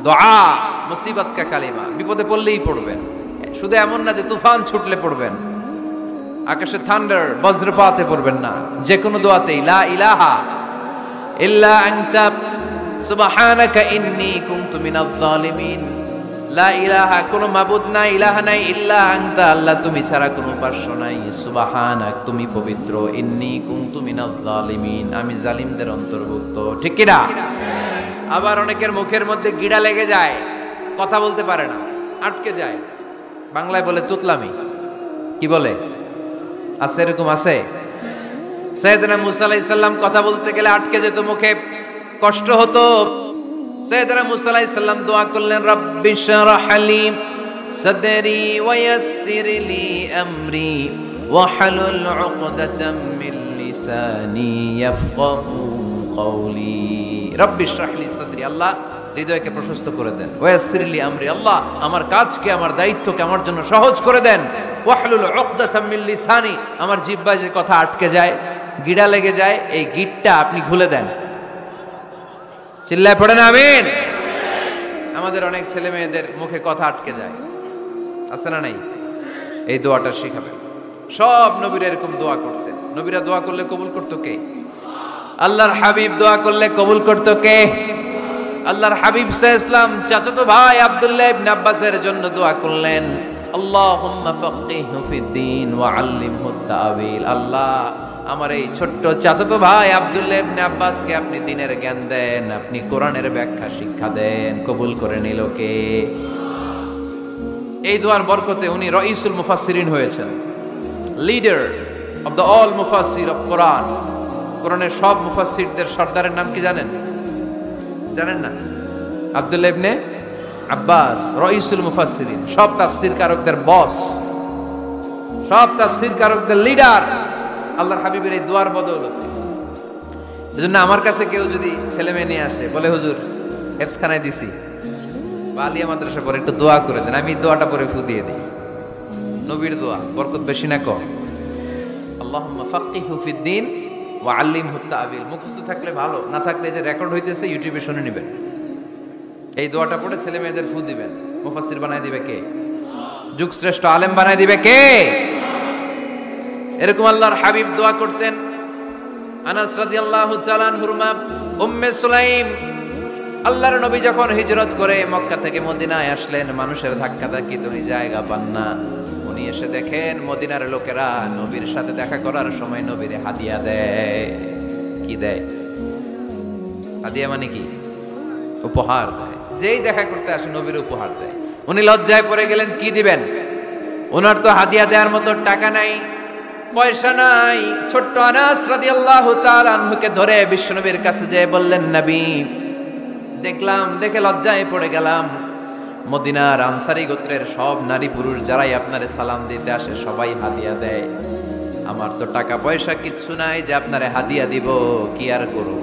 দোয়া, মুসিবত কা কালিমা। বিপদে পড়লেই পড়বেন, শুধু এমন না যে তুফান ছুটলে পড়বেন, আকাশে থান্ডার বজ্রপাতে পড়বেন না। যে কোনো দোয়াতেই লা ইলাহা ইল্লা আনতা সুবহানাকা ইন্নী কুনতু মিনাজ জালিমিন। লা ইলাহা, কোনো মাবুদ নাই, ইলাহা নাই, ইল্লা আনতা, আল্লাহ তুমি ছাড়া কোনো উপাস্য নাই, সুবহানাক তুমি পবিত্র, ইন্নী কুনতু মিনাজ জালিমিন আমি জালিমদের অন্তর্ভুক্ত। ঠিক কি না? আবার অনেকের মুখের মধ্যে গিড়া লেগে যায়, কথা বলতে পারে না, আটকে যায়। বাংলায় বলে তুতলামি। কি বলে? আছে, এরকম আছে। সাইয়েদনা মুসা আলাইহিস সালাম কথা বলতে গেলে আটকে যেত, মুখে কষ্ট হতো। সাইয়েদনা মুসা আলাইহিস সালাম দোয়া করলেন, রব্বি শরহ লি সাদরি ওয়া ইয়াসসির লি আমরি ওয়াহলুল উকদাতাম মিন লিসানি ইয়াফকাহু কওলি। রব্বি শরহ লি সাদরি, আল্লাহ হৃদয়কে প্রশস্ত করে দেন। ওয়া ইয়াসসির লি আমরি, আল্লাহ আমার কাজকে, আমার দায়িত্বকে আমার জন্য সহজ করে দেন। ওয়াহলুল উকদাতাম মিন লিসানি, আমার জিহ্বায় যে কথা আটকে যায়, গিড়া লেগে যায়, এই গিটটা আপনি খুলে দেন। চিল্লায় পড়েন আমিন। আমাদের অনেক ছেলে মেয়েদের মুখে কথা আটকে যায়, আছে না নাই? এই দোয়াটা শিখাবেন। সব নবীরা এরকম দোয়া করতেন। নবীরা দোয়া করলে কবুল করতো কে? আল্লাহর হাবিব দোয়া করলে কবুল করতো কে? আল্লাহর হাবিব সাল্লাল্লাহু আলাইহি ওয়াসাল্লাম চাচাতো ভাই আব্দুল্লাহ ইবনে আব্বাসের জন্য দোয়া করলেন, আল্লাহুম্মা ফাক্কিহহু ফিদ্দীন ওয়া আল্লিমহু তা'ওয়িল। আল্লাহ, আমার এই ছোট্ট চাচাতো ভাই আব্দুল্লাহ ইবনে আব্বাসকে আপনি দ্বীনের জ্ঞান দেন, আপনি কোরআনের ব্যাখ্যা শিক্ষা দেন। কবুল করে নিল কে? এই দোয়ার বরকতে উনি রাইসুল মুফাসসিরিন হয়েছেন, লিডার অফ দ্য অল মুফাসসির অফ কোরআন। কোরআনের সব মুফাসসিরদের সর্দারের নাম কি জানেন? জানেন না? আব্দুল্লাহ ইবনে আব্বাস রাইসুল মুফাসসিরিন, সব তাফসীর কারকদের বস, সব তাফসীর কারকদের লিডার আল্লাহর হাবিবের এই দোয়ার বদৌলতে। এজন্য আমার কাছে কেউ যদি ছেলে মেয়ে নিয়ে আসে, বলে হুজুর হেফজখানায় দিছি বা আলিয়া মাদ্রাসা পরে একটু দোয়া করে দেন, আমি দোয়াটা পরে ফু দিয়ে দিই। নবীর দোয়া বরকত বেশি না কম? আল্লাহুম্মা ফাক্কিহহু ফিদ্দীন ওয়া আল্লিমহু তা'ওয়িল। মুখস্থ থাকলে ভালো, না থাকলে যে রেকর্ড হইতেছে ইউটিউবে শুনে নেবেন। এই দোয়াটা পড়ে ছেলে মেয়েদের ফু দিবেন। মুফাসসির বানায় দিবে কে? যুগশ্রেষ্ঠ আলেম বানায় দিবে কে? এরকম আল্লাহর হাবিব দোয়া করতেন। আনাস রাদিয়াল্লাহু তাআলা আনহুর মা উম্মে সুলাইম, আল্লাহর নবী যখন হিজরত করে মক্কা থেকে মদিনায় আসলেন, মানুষের ধাক্কাধাক্কিতে উনি জায়গা পান না। উনি এসে দেখেন মদিনার লোকেরা নবীর সাথে দেখা করার সময় নবীরে হাদিয়া দেয়। কি দেয়? হাদিয়া মানে কি? উপহার দেয়। যেই দেখা করতে আসে নবীর উপহার দেয়। উনি লজ্জায় পড়ে গেলেন, কি দিবেন? ওনার তো হাদিয়া দেওয়ার মতো টাকা নাই, পয়সা নাই। ছোট্ট আনাস রাদিয়াল্লাহু তাআলা আনহুকে ধরে বিশ্বনবীর কাছে যেয়ে বললেন, নবী, দেখলাম, দেখে লজ্জায় পড়ে গেলাম, মদিনার আনসারী গোত্রের সব নারী পুরুষ যারাই আপনারে সালাম দিতে আসে সবাই হাদিয়া দেয়। আমার তো টাকা পয়সা কিচ্ছু নাই যে আপনারে হাদিয়া দিব। কি আর করব?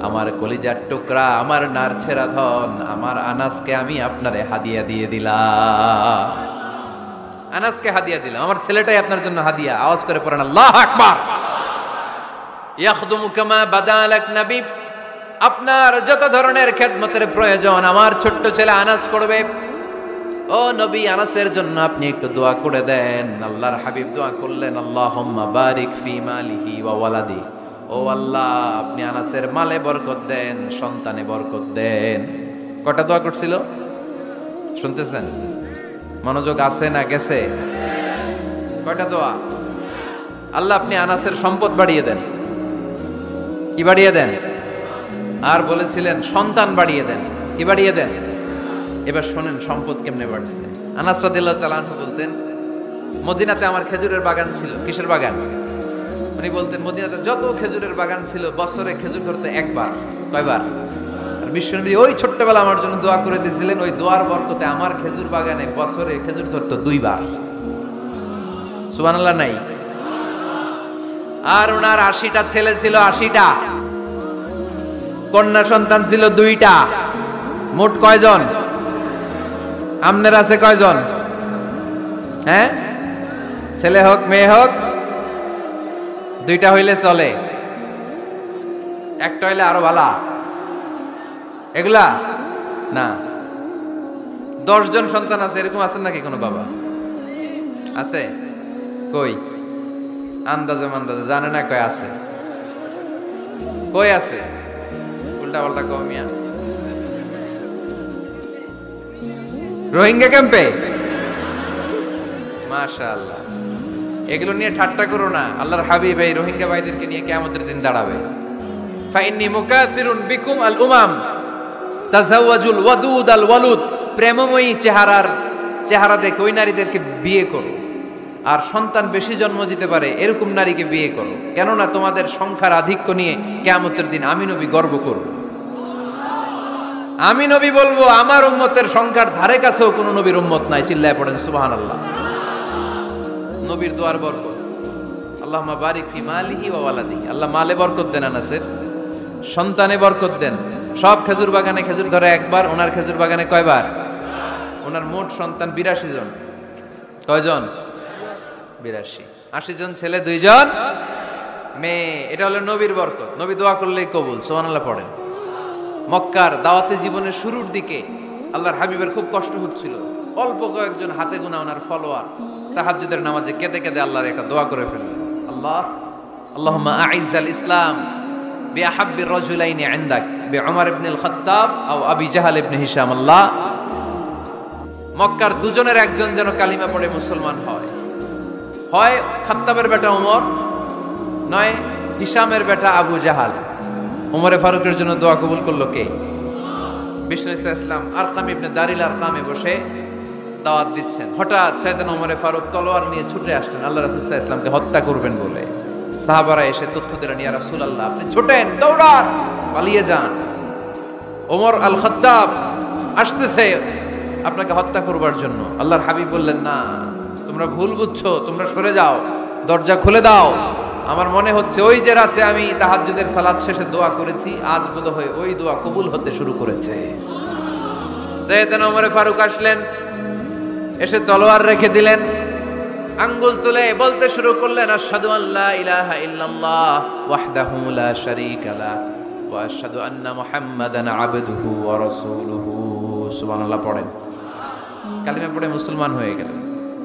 আমার কলিজার টুকরা, আমার নারছেরা ধন, আমার আনাসকে আমি আপনারে হাদিয়া দিয়ে দিলাম। আনাসকে হাদিয়া দিলাম, আমার ছেলেটাই আপনার জন্য হাদিয়া। আওয়াজ করে পড়েন আল্লাহু আকবার। ইয়াখদুমু কামা বাদালাক নবী, আপনার যত ধরনের খেদমতের প্রয়োজন আমার ছোট্ট ছেলে আনাস করবে। ও নবী, আনাসের জন্য আপনি একটু দোয়া করে দেন। আল্লাহর হাবিব দোয়া করলেন, আল্লাহুম্মা বারিক ফি মালিহি ওয়া ওয়ালাদি। ও আল্লাহ, আপনি আনাসের মালে বরকত দেন, সন্তানে বরকত দেন। কটা দোয়া করছিল শুনতেছেন? মনোযোগ আছে না গেছে? কয়টা দোয়া? আল্লাহ, আপনি আনাসের সম্পদ বাড়িয়ে দেন। কি বাড়িয়ে দেন? আর বলেছিলেন সন্তান বাড়িয়ে দেন। কি বাড়িয়ে দেন? এবার শোনেন সম্পদ কেমনে বাড়ছে। আনাস রাদিয়াল্লাহু তাআলা আনহু বলতেন, মদিনাতে আমার খেজুরের বাগান ছিল। কিসের বাগান? উনি বলতেন মদিনাতে যত খেজুরের বাগান ছিল বছরে খেজুর ধরতে একবার। কয়বার? আর বিশ্বনবী ওই ছোট্টবেলা আমার জন্য দোয়া করে দিয়েছিলেন, ওই দোয়ার বরকতে আমার খেজুর বাগানে বছরে খেজুর ধরতো 2 বার। সুবহানাল্লাহ নাই? আর ওনার 80টা ছেলে ছিল, 80টা। কন্যা সন্তান ছিল 2টা। মোট কয়জন? আমনের আছে কয়জন? হ্যাঁ, ছেলে হোক মেয়ে হোক 2টা হইলে চলে, একটা হইলে আরো ভালো। এগুলা না, 10 জন সন্তান আছে, এরকম আছেন নাকি কোনো বাবা? আছে? কই? আন্দাজে মান্দাজে জানে না কয় আছে? কই আছে? উল্টা পাল্টা কমিয়া রোহিঙ্গা ক্যাম্পে। মাশাআল্লাহ। এগুলো নিয়ে ঠাট্টা করো না। আল্লাহর হাবিব এই রোহিঙ্গা ভাইদেরকে নিয়ে কিয়ামতের দিন দাঁড়াবে। ফাইন্নী মুকাসিরুন বিকুম আল উমাম তাজাওয়াজুল ওয়াদুদ আল ওয়ালুদ। প্রেমময়ী চেহারা দেখে ওই নারীদেরকে বিয়ে করো, আর সন্তান বেশি জন্ম দিতে পারে এরকম নারীকে বিয়ে করো। কেননা তোমাদের সংখ্যার আধিক্য নিয়ে কিয়ামতের দিন আমি নবী গর্ব করব। আমি নবী বলবো আমার উম্মতের সংখ্যার ধারে কাছেও কোনো নবীর উম্মত নাই। চিল্লায় পড়েন সুবহানাল্লাহ। নবীর দোয়ার বরকত। আল্লাহুম্মা বারিক ফি মালিহি ওয়া ওয়ালাদিহি। আল্লাহ মালে বরকত দেন, আনাসের সন্তানে বরকত দেন। সব খেজুর বাগানে খেজুর ধরে একবার, ওনার খেজুর বাগানে কয়বার? ওনার মোট সন্তান 82 জন। কয়জন? 82। 80 জন ছেলে, 2 জন মেয়ে। এটা হলো নবীর বরকত। নবী দোয়া করলেই কবুল। সুবহানাল্লাহ পড়েন। মক্কার দাওয়াতে জীবনের শুরুর দিকে আল্লাহর হাবিবের খুব কষ্ট হচ্ছিল। অল্প কয়েকজন হাতে গোনা ওনার ফলোয়ার তাহাজ্জুদের নামাজে কেঁদে কেঁদে আল্লাহর একটা দোয়া করে ফেললেন, আল্লাহুম্মা আইজ্জাল ইসলাম বিআহাব্বি রাজুলাইনি ইনদাক বিউমর ইবনুল খাত্তাব আও আবি জাহল ইবনে হিশাম। আল্লাহ, মক্কার দুজনের একজন যেন কালিমা পড়ে মুসলমান হয়, হয় খাত্তাবের বেটা ওমর, নয় হিশামের বেটা আবু জাহাল। ওমরে ফারুকের জন্য দোয়া কবুল করলো কে? বিষ্ণু ইসলাম আরকাম ইবনে দারিল আরকামে বসে দাওয়াত দিচ্ছেন। হঠাৎ সাইয়েদনা ওমরে ফারুক তলোয়ার নিয়ে ছুটে আসলেন আল্লাহ রাসূল সাল্লাল্লাহু আলাইহি ওয়াসাল্লামকে হত্যা করবেন বলে। সাহাবারা এসে তথ্য দিলেন, ইয়া রাসূলুল্লাহ, আপনি ছোটেন, দৌড়ান, পালিয়ে যান, ওমর আল খাত্তাব আসতেছে আপনাকে হত্যা করবার জন্য। আল্লাহর হাবিব বললেন, না, তোমরা ভুল বুঝছো, তোমরা সরে যাও, দরজা খুলে দাও। আমার মনে হচ্ছে ওই যে রাতে আমি তাহাজ্জুদের সালাত শেষে দোয়া করেছি, আজ বোধহয় ওই দোয়া কবুল হতে শুরু করেছে। সাইয়েদনা ওমর ফারুক আসলেন, এসে তলোয়ার রেখে দিলেন, আঙ্গুল তুলে বলতে শুরু করলেন, আশহাদু আল্লা ইলাহা ইল্লাল্লাহ ওয়াহদাহু লা শারীকা লাহু ওয়া আশহাদু আন্না মুহাম্মাদান আবদুহু ওয়া রাসূলুহু। সুবহানাল্লাহ পড়েন। কালিমা পড়ে মুসলমান হয়ে গেলেন।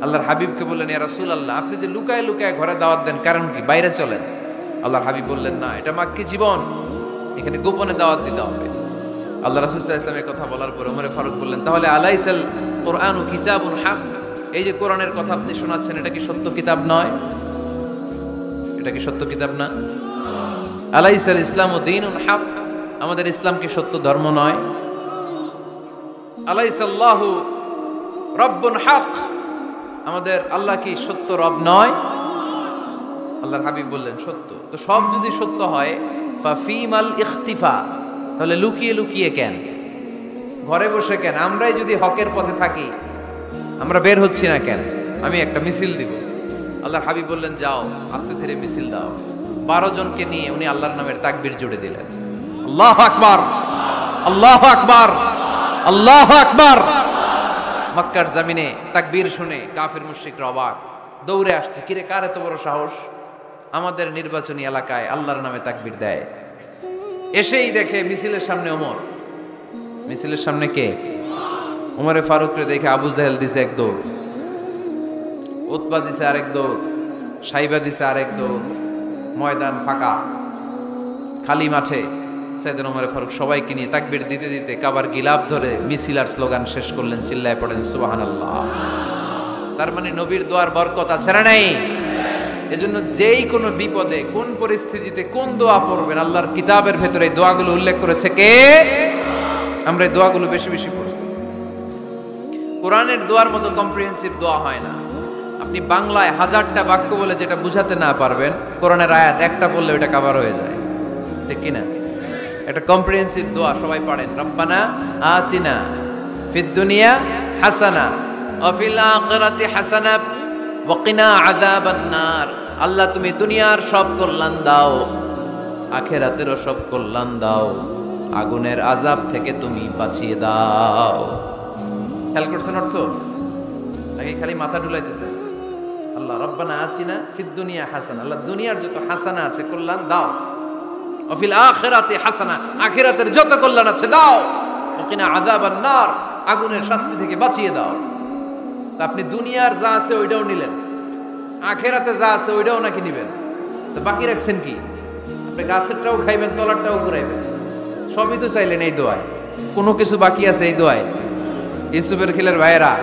আল্লাহর হাবিবকে বললেন, ইয়া রাসূলুল্লাহ, আপনি যে লুকায় লুকায় ঘরে দাওয়াত দেন, কারণ কি? বাইরে চলেন। আল্লাহর হাবিব বললেন, না, এটা মাক্কি জীবন, এখানে গোপনে দাওয়াত দিতে হবে। আল্লাহ রাসূল সাল্লাল্লাহু আলাইহি ওয়াসাল্লাম কথা বলার পর ওমর ফারুক বললেন, তাহলে আলাইসাল কুরআনু কিতাবুন হক, এই যে কোরআনের কথা আপনি শোনাচ্ছেন, এটা কি সত্য কিতাব নয়? এটা কি সত্য কিতাব না? আলাইসাল ইসলামু দীনুন হক, আমাদের ইসলাম কি সত্য ধর্ম নয়? আলাইসাল্লাহু রব্বুন হক, আমাদের আল্লাহ কি সত্য রব নয়? আল্লাহর হাবিব বললেন, সত্য। তো সব যদি সত্য হয়, ফাফিমাল ইখতিফা, তাহলে লুকিয়ে লুকিয়ে কেন, ঘরে বসে কেন? আমরাই যদি হকের পথে থাকি, আমরা বের হচ্ছি না কেন? আমি একটা মিছিল দিব। আল্লাহর হাবিব বললেন, যাও, আস্তে ধীরে মিছিল দাও। 12 জনকে নিয়ে উনি আল্লাহর নামের তাকবীর জুড়ে দিলেন। আল্লাহু আকবার, আল্লাহু আকবার, আল্লাহু আকবার। মক্কার জমিনে তাকবীর শুনে কাফির মুশরিকরা অবাক, দৌড়ে আসছে, কিরে, কার এত বড় সাহস আমাদের নির্বাচনী এলাকায় আল্লাহর নামে তাকবীর দেয়? এসেই দেখে মিছিলের সামনে ওমর। মিছিলের সামনে কে? ওমরে ফারুকরে দেখে আবু জাহেল দিছে এক দৌড়, উতবা দিছে আরেক দৌড়, সাইবা দিছে আরেক দৌড়। ময়দান ফাঁকা, খালি মাঠে সাইয়েদনা ওমরে ফারুক সবাইকে নিয়ে তাকবীর দিতে দিতে কাবার গিলাফ ধরে মিছিল আর স্লোগান শেষ করলেন। চিল্লায় পড়েন সুবহানাল্লাহ। তার মানে নবীর দোয়ার বরকত আছে না নাই? এজন্য যেই কোনো বিপদে, কোন পরিস্থিতিতে কোন দোয়া পড়বেন, আল্লাহর কিতাবের ভেতরে এই দোয়াগুলো উল্লেখ করেছে কে? আমরা এই দোয়াগুলো বেশি বেশি পড়ব। কোরআনের দোয়ার মতো কম্প্রিহেন্সিভ দোয়া হয় না। আপনি বাংলায় 1000টা বাক্য বলে যেটা বুঝাতে না পারবেন, কোরআনের আয়াত একটা বললে ওটা কভার হয়ে যায়, ঠিক কি না? এটা কম্প্রিহেন্সিভ দোয়া, সবাই পড়েন। রব্বানা আতিনা ফিদ দুনিয়া হাসানা ওয়া ফিল আখিরাতি হাসানা ওয়া কিনা আযাবান নার। আল্লাহ, তুমি দুনিয়ার সব কল্যাণ দাও, আখিরাতেরও সব কল্যাণ দাও, আগুনের আযাব থেকে তুমি বাঁচিয়ে দাও। খেয়াল করছেন অর্থ? নাকি খালি মাথা ঢুলাইতেছেন? আল্লাহ রব্বানা আতিনা ফিদ দুনিয়া হাসানা, আল্লাহ দুনিয়ার যত হাসানা আছে কল্যাণ দাও, ওয়া ফিল আখিরাতি হাসানা, আখিরাতের যত কল্যাণ আছে দাও, ওয়া কিনা আযাবান নার, আগুনের শাস্তি থেকে বাঁচিয়ে দাও। তা আপনি দুনিয়ার যা আছে ওইটাও নিলেন, আখিরাতে যা আছে ওইটাও নাকি নিবেন, তো বাকি রাখছেন কি? আপনি গাছেরটাও খাইবেন, তলারটাও ঘুরাইবেন, সবই তো চাইলেন এই দোয়ায়। কোনো কিছু বাকি আছে এই দোয়ায়? ইউসুফের খিলের ভাইয়েরা,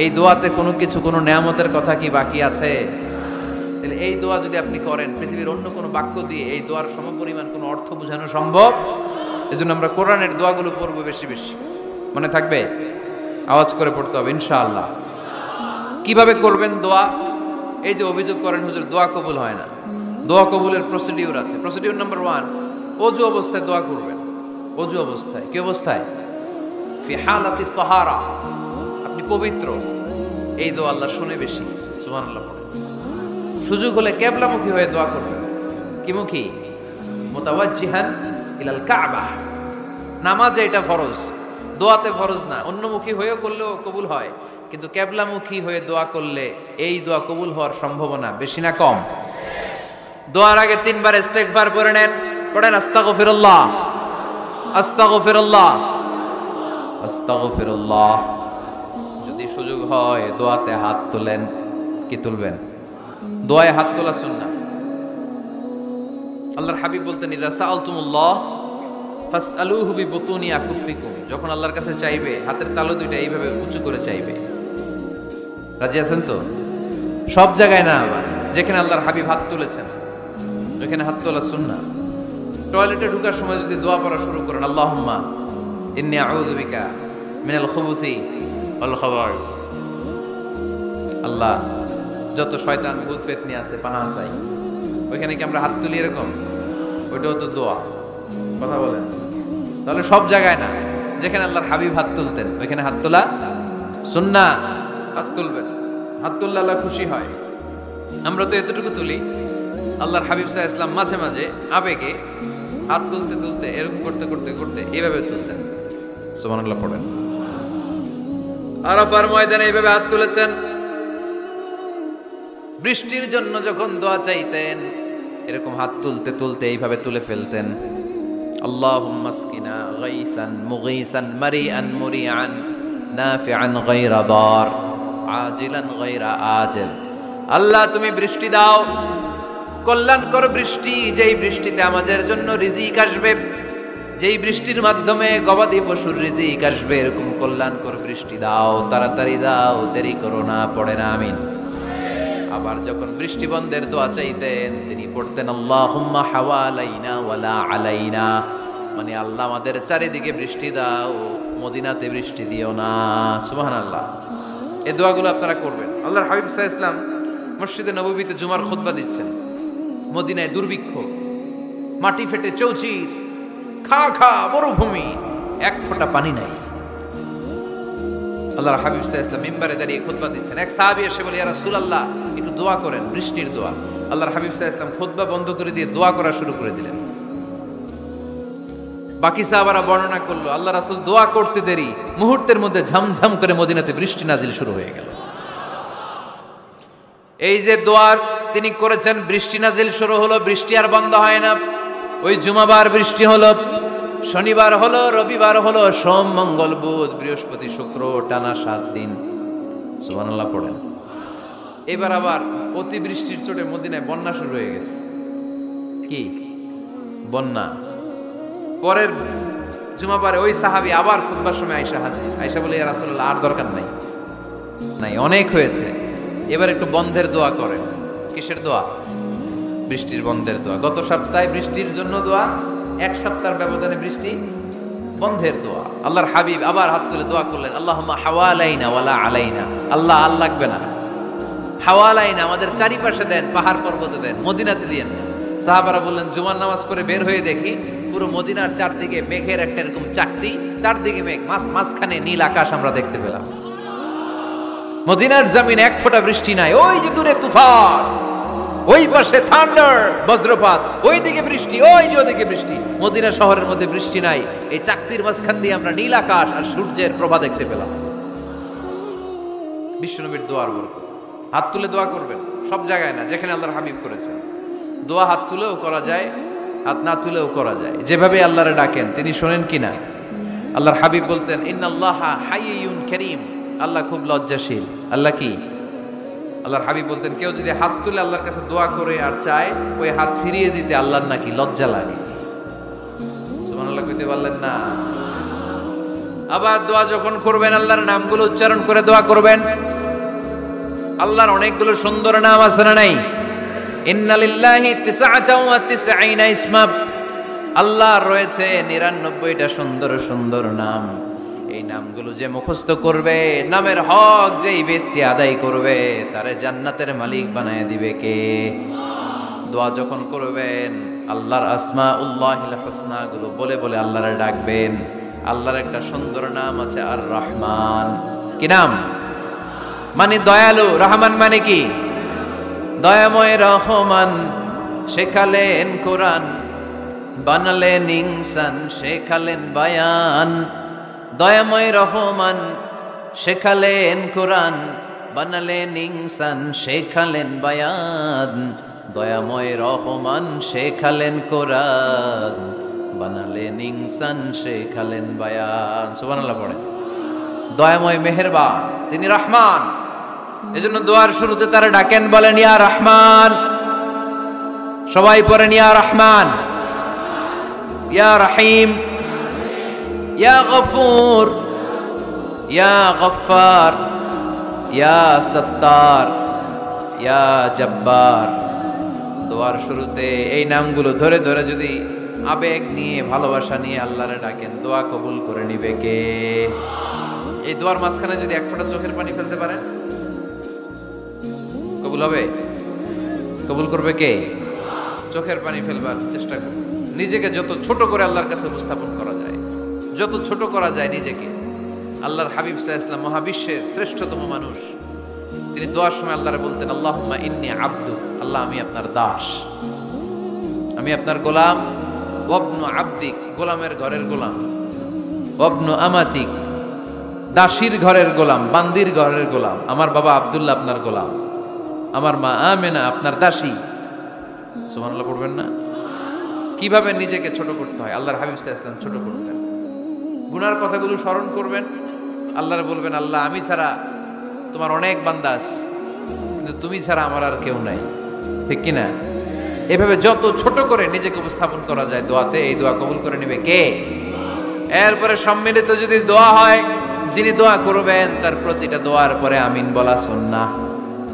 এই দোয়াতে কোনো কিছু, কোনো নেয়ামতের কথা কি বাকি আছে? তাহলে এই দোয়া যদি আপনি করেন, পৃথিবীর অন্য কোনো বাক্য দিয়ে এই দোয়ার সমপরিমাণ কোনো অর্থ বোঝানো সম্ভব? এজন্য আমরা কোরআনের দোয়াগুলো পড়বো বেশি বেশি। মনে থাকবে? আওয়াজ করে পড়তে হবে ইনশাআল্লাহ। কিভাবে করবেন দোয়া? এই যে অভিযোগ করেন হুজুর দোয়া কবুল হয় না, দোয়া কবুলের প্রসিডিউর আছে। প্রসিডিউর নাম্বার 1, ওযু অবস্থায় দোয়া করবেন। ওযু অবস্থায়, কি অবস্থায়? ফি হালাতি তাহারা, আপনি পবিত্র, এই দোয়া আল্লাহ শুনে বেশি। সুবহানাল্লাহ পড়েন। সুযোগ হলে কিবলামুখী হয়ে দোয়া করবেন। কি মুখী? মুতাওয়াজ্জিহান ইলাল কাবা। নামাজে এটা ফরজ, দোয়াতে ফরজ না। অন্যমুখী হয়েও করলেও কবুল হয়, কিন্তু কিবলামুখী হয়ে দোয়া করলে এই দোয়া কবুল হওয়ার সম্ভাবনা বেশি না কম? দোয়ার আগে 3 বার ইস্তেগফার পড়ে নেন। পড়েন আস্তাগফিরুল্লাহ, আস্তাগফিরুল্লাহ, আস্তাগফিরুল্লাহ। যদি সুযোগ হয় দোয়াতে হাত তোলেন। কি তুলবেন? দোয়ায় হাত তোলা সুন্নাহ। আল্লাহর হাবিব বলতেন, ইযা সাআলতুমুল্লাহ ফাসআলুহু বিবুতুনি আকুফিকুম। যখন আল্লাহর কাছে চাইবে হাতের তালু দুইটা এইভাবে উঁচু করে চাইবে। রাজি আছেন তো? সব জায়গায় না, আবার যেখানে আল্লাহর হাবিব হাত তুলেছেন ওখানে হাত তোলা সুন্নাহ। টয়লেটে ঢোকার সময় যদি দোয়া পড়া শুরু করেন, আল্লাহুম্মা ইন্নী আউযু বিকা মিনাল খুবুসি ওয়াল খাবাইস। আল্লাহ, যত শয়তান ভূত পেতনি আছে পানাহ চাই। ওইখানে কি আমরা হাত তুলি এরকম? ওইটাও তো দোয়া। কথা বলেন। তাহলে সব জায়গায় না, যেখানে আল্লাহর হাবিব হাত তুলতেন ওইখানে হাত তোলা সুন্নাহ। হাত তুলবেন, হাত তুললে আল্লাহ খুশি হয়। আমরা তো এতটুকু তুলি। আল্লাহর হাবিব সাল্লাল্লাহু আলাইহি ওয়াসাল্লাম মাঝে মাঝে আবেগে হাত তুলতে তুলতে এরকম করতে করতে করতে এইভাবে তুলতেন। সুবহানাল্লাহ পড়েন। আরাফার ময়দানে এইভাবে হাত তুলেছেন। বৃষ্টির জন্য যখন দোয়া চাইতেন এরকম হাত তুলতে তুলতে এইভাবে তুলে ফেলতেন। আল্লাহুম্মা আসকিনা গাইসান মুগীসান মারিআন মুরিআন নাফিআন গায়রা দার আজিলান গায়রা আজিল। আল্লাহ, তুমি বৃষ্টি দাও, কল্যাণকর বৃষ্টি, যেই বৃষ্টিতে আমাদের জন্য রিজিক আসবে, যেই বৃষ্টির মাধ্যমে গবাদি পশুর রিজিক আসবে, এরকম কল্যাণকর বৃষ্টি দাও, তাড়াতাড়ি দাও, দেরি করো না। পড়ে না আমিন। আবার যখন বৃষ্টি বন্ধের দোয়া চাইতেন তিনি পড়তেন আল্লাহুম্মা হাওয়ালাইনা ওয়ালা আলাইনা, মানে আল্লাহ আমাদের চারিদিকে বৃষ্টি দাও, মদিনাতে বৃষ্টি দিও না। সুবহানাল্লাহ। এই দোয়াগুলো আপনারা করবেন। আল্লাহর হাবিব সাল্লাল্লাহু আলাইহি ওয়াসাল্লাম মসজিদে নববীতে জুমার খুতবা দিচ্ছেন। মদিনায় দুর্ভিক্ষ, মাটি ফেটে চৌচির, খা খা মরুভূমি, এক ফোঁটা পানি নাই। আল্লাহর হাবিব সাল্লাল্লাহু আলাইহি ওয়াসাল্লাম মিম্বারে দাঁড়িয়ে খুতবা দিচ্ছেন। এক সাহাবী এসে বলে, ইয়া রাসূলুল্লাহ, একটু দোয়া করেন, বৃষ্টির দোয়া। আল্লাহর হাবিব সাল্লাল্লাহু আলাইহি ওয়াসাল্লাম খুতবা বন্ধ করে দিয়ে দোয়া করা শুরু করে দিলেন। বাকি সাহাবারা বর্ণনা করলো, আল্লাহ রাসূল দোয়া করতে দেরি, মুহূর্তের মধ্যে ঝমঝম করে মদিনাতে বৃষ্টি নাজিল শুরু হয়ে গেল। এই যে দোয়ার তিনি করেছেন, বৃষ্টি নাজিল শুরু হলো, বৃষ্টি আর বন্ধ হয় না। ওই জুমাবার বৃষ্টি হলো, শনিবার হলো, রবিবার হলো, সোম মঙ্গল বুধ বৃহস্পতি শুক্র, টানা 7 দিন। সুবহানাল্লাহ পড়েন। এবার আবার অতি বৃষ্টির চোটে মদিনায় বন্যা শুরু হয়ে গেছে। কি বন্যা? পরের জুমাবারে ওই সাহাবী আবার খুতবার সময় আয়েশা হাজির। আয়েশা বলে, ইয়া রাসূলুল্লাহ, আর দরকার নাই, নাই অনেক হয়েছে, এবার একটু বন্ধের দোয়া করেন। কিসের দোয়া? বৃষ্টির বন্ধের দোয়া। গত সপ্তাহে বৃষ্টির জন্য দোয়া, এক সপ্তাহের ব্যবধানে বৃষ্টি বন্ধের দোয়া। আল্লাহর হাবিব আবার হাত তুলে দোয়া করলেন, আল্লাহুম্মা হাওয়ালাইনা ওয়ালা আলাইনা। আল্লাহ, আর লাগবে না, হাওয়ালাইনা, আমাদের চারিপাশে দেন, পাহাড় পর্বতে দেন, মদিনাতে দিয়েন। সাহাবারা বললেন, জুমার নামাজ পড়ে বের হয়ে দেখি পুরো মদিনার চারদিকে মেঘের একটা এরকম চাকতি, চারদিকে মেঘ, মাঝখানে নীল আকাশ আমরা দেখতে পেলাম। মদিনার জমিন এক ফোঁটা বৃষ্টি নাই। ওই যে দূরে তুফান, ওই পাশে থান্ডার বজ্রপাত, ওই দিকে বৃষ্টি, ওই যে ওদিকে বৃষ্টি। মদিনা শহরের মধ্যে বৃষ্টি নাই। এই চাকতির মাঝখান দিয়ে আমরা নীল আকাশ আর সূর্যের প্রভা দেখতে পেলাম। বিশ্বনবীর দোয়ার বরকত। হাত তুলে দোয়া করবেন, সব জায়গায় না, যেখানে আল্লাহর হাবিব করেছেন। দোয়া হাত তুলেও করা যায়, হাত না তুলেও করা যায়। যেভাবে আল্লাহরে ডাকেন তিনি শোনেন কিনা। আল্লাহর হাবিব বলতেন, ইন্নাল্লাহা হাইয়ুন কারীম, আল্লাহ খুব লজ্জাশীল। আল্লাহ কি? আল্লাহর হাবিব বলতেন, কেউ যদি হাত তুলে আল্লাহর কাছে দোয়া করে আর চায়, ওই হাত ফিরিয়ে দিতে আল্লাহর নাকি লজ্জা লাগে। সুবহানাল্লাহ কইতে পারলেন না? আবার দোয়া যখন করবেন আল্লাহর নামগুলো উচ্চারণ করে দোয়া করবেন। আল্লাহর অনেকগুলো সুন্দর নাম আছে না নাই? ইন্নালিল্লাহি 99 ইসমা, আল্লাহর রয়েছে 99টা সুন্দর সুন্দর নাম। এই নামগুলো যে মুখস্থ করবে, নামের হক যেই ব্যক্তি আদায় করবে, তারে জান্নাতের মালিক বানায় দিবে কে? দোয়া যখন করবেন আল্লাহর আসমাউল্লাহিল হুসনা গুলো বলে বলে আল্লাহরে ডাকবেন। আল্লাহর একটা সুন্দর নাম আছে আর রহমান। কি নাম? মানে দয়ালু। রহমান মানে কি? দয়াময়। রহমান শেখালেন কোরআন, বানালেন ইনসান, শেখালেন বায়ান। দয়াময় রহমান শেখালেন কোরআন, বানালেন ইনসান, শেখালেন বায়ান। দয়াময় রহমান শেখালেন কোরআন, বানালেন ইনসান, শেখালেন বায়ান। সুবহানাল্লাহ পড়ে। দয়াময় মেহেরবান, তিনি রহমান। এজন্য দোয়ার শুরুতে তারা ডাকেন, বলেন ইয়া রহমান। সবাই পড়েন ইয়া রহমান, ইয়া রহিম, ইয়া গফুর, ইয়া গফফার, ইয়া সত্তার, ইয়া জব্বার। দোয়ার শুরুতে এই নামগুলো ধরে ধরে যদি আবেগ নিয়ে, ভালোবাসা নিয়ে আল্লাহরে ডাকেন, দোয়া কবুল করে নিবে কে? এই দোয়ার মাঝখানে যদি এক ফোঁটা চোখের পানি ফেলতে পারেন, কবুল হবে? কবুল করবে কে? চোখের পানি ফেলবার চেষ্টা করুন। নিজেকে যত ছোট করে আল্লাহর কাছে উপস্থাপন করা যায়, যত ছোট করা যায় নিজেকে। আল্লাহর হাবিব সাল্লাল্লাহু আলাইহি ওয়াসাল্লাম মহাবিশ্বের শ্রেষ্ঠতম মানুষ, তিনি দোয়ার সময় আল্লাহরে বলতেন, আল্লাহুম্মা ইন্নী আবদু, আল্লাহ আমি আপনার দাস, আমি আপনার গোলাম। ওয়াবনু আবদিক, গোলামের ঘরের গোলাম। ওয়াবনু আমাতিক, দাসীর ঘরের গোলাম, বান্দির ঘরের গোলাম। আমার বাবা আব্দুল্লাহ আপনার গোলাম, আমার মা আমেনা আপনার দাসী। সুবহানাল্লাহ পড়বেন না? কিভাবে নিজেকে ছোট করতে হয় আল্লাহর হাবিব সাল্লাল্লাহু আলাইহি ওয়াসাল্লাম ছোট করতেন। গুনার কথাগুলো স্মরণ করবেন, আল্লাহরে বলবেন, আল্লাহ আমি ছাড়া তোমার অনেক বান্দা আছে, কিন্তু তুমি ছাড়া আমার আর কেউ নাই, ঠিক কিনা? এভাবে যত ছোট করে নিজেকে উপস্থাপন করা যায় দোয়াতে, এই দোয়া কবুল করে নেবে কে? এরপরে সম্মিলিত যদি দোয়া হয়, যিনি দোয়া করবেন তার প্রতিটা দোয়ার পরে আমিন বলা সুন্নাহ।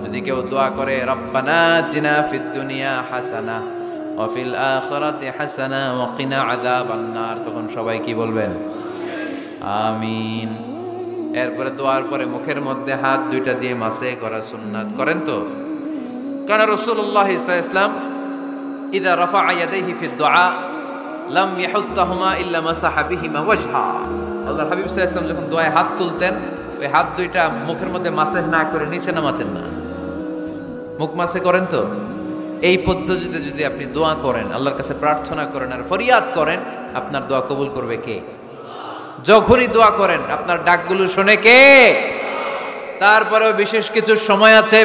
যদি কেউ দোয়া করে রব্বানা আতিনা ফিদ দুনিয়া হাসানা ওয়া ফিল আখিরাতি হাসানা ওয়া কিনা আযাবান নার, তখন সবাই কি বলবেন? আমিন। এরপরে দোয়ার পরে মুখের মধ্যে হাত দুইটা দিয়ে মাসে করা সুন্নাত। করেন তো? কারণ রাসূলুল্লাহ সাল্লাল্লাহু আলাইহি ওয়াসাল্লাম ইযা রাফা'a ইয়াদাইহি ফিদ দুআ লাম ইয়াহুত্তাহুমা ইল্লা মাসাহা বিহিমা ওয়াজহা। আল্লাহর হাবিব সাল্লাল্লাহু আলাইহি ওয়াসাল্লাম যখন দোয়ায় হাত তুলতেন, ওই হাত দুইটা মুখের মধ্যে মাসে না করে নিচে নামাতেন না, মুখ মাসে করেন তো? এই পদ্ধতিতে যদি আপনি দোয়া করেন, আল্লাহর কাছে প্রার্থনা করেন আর ফরিয়াদ করেন, আপনার দোয়া কবুল করবে কে? যখনই দোয়া করেন আপনার ডাকগুলো শোনে কে? তারপরেও বিশেষ কিছু সময় আছে,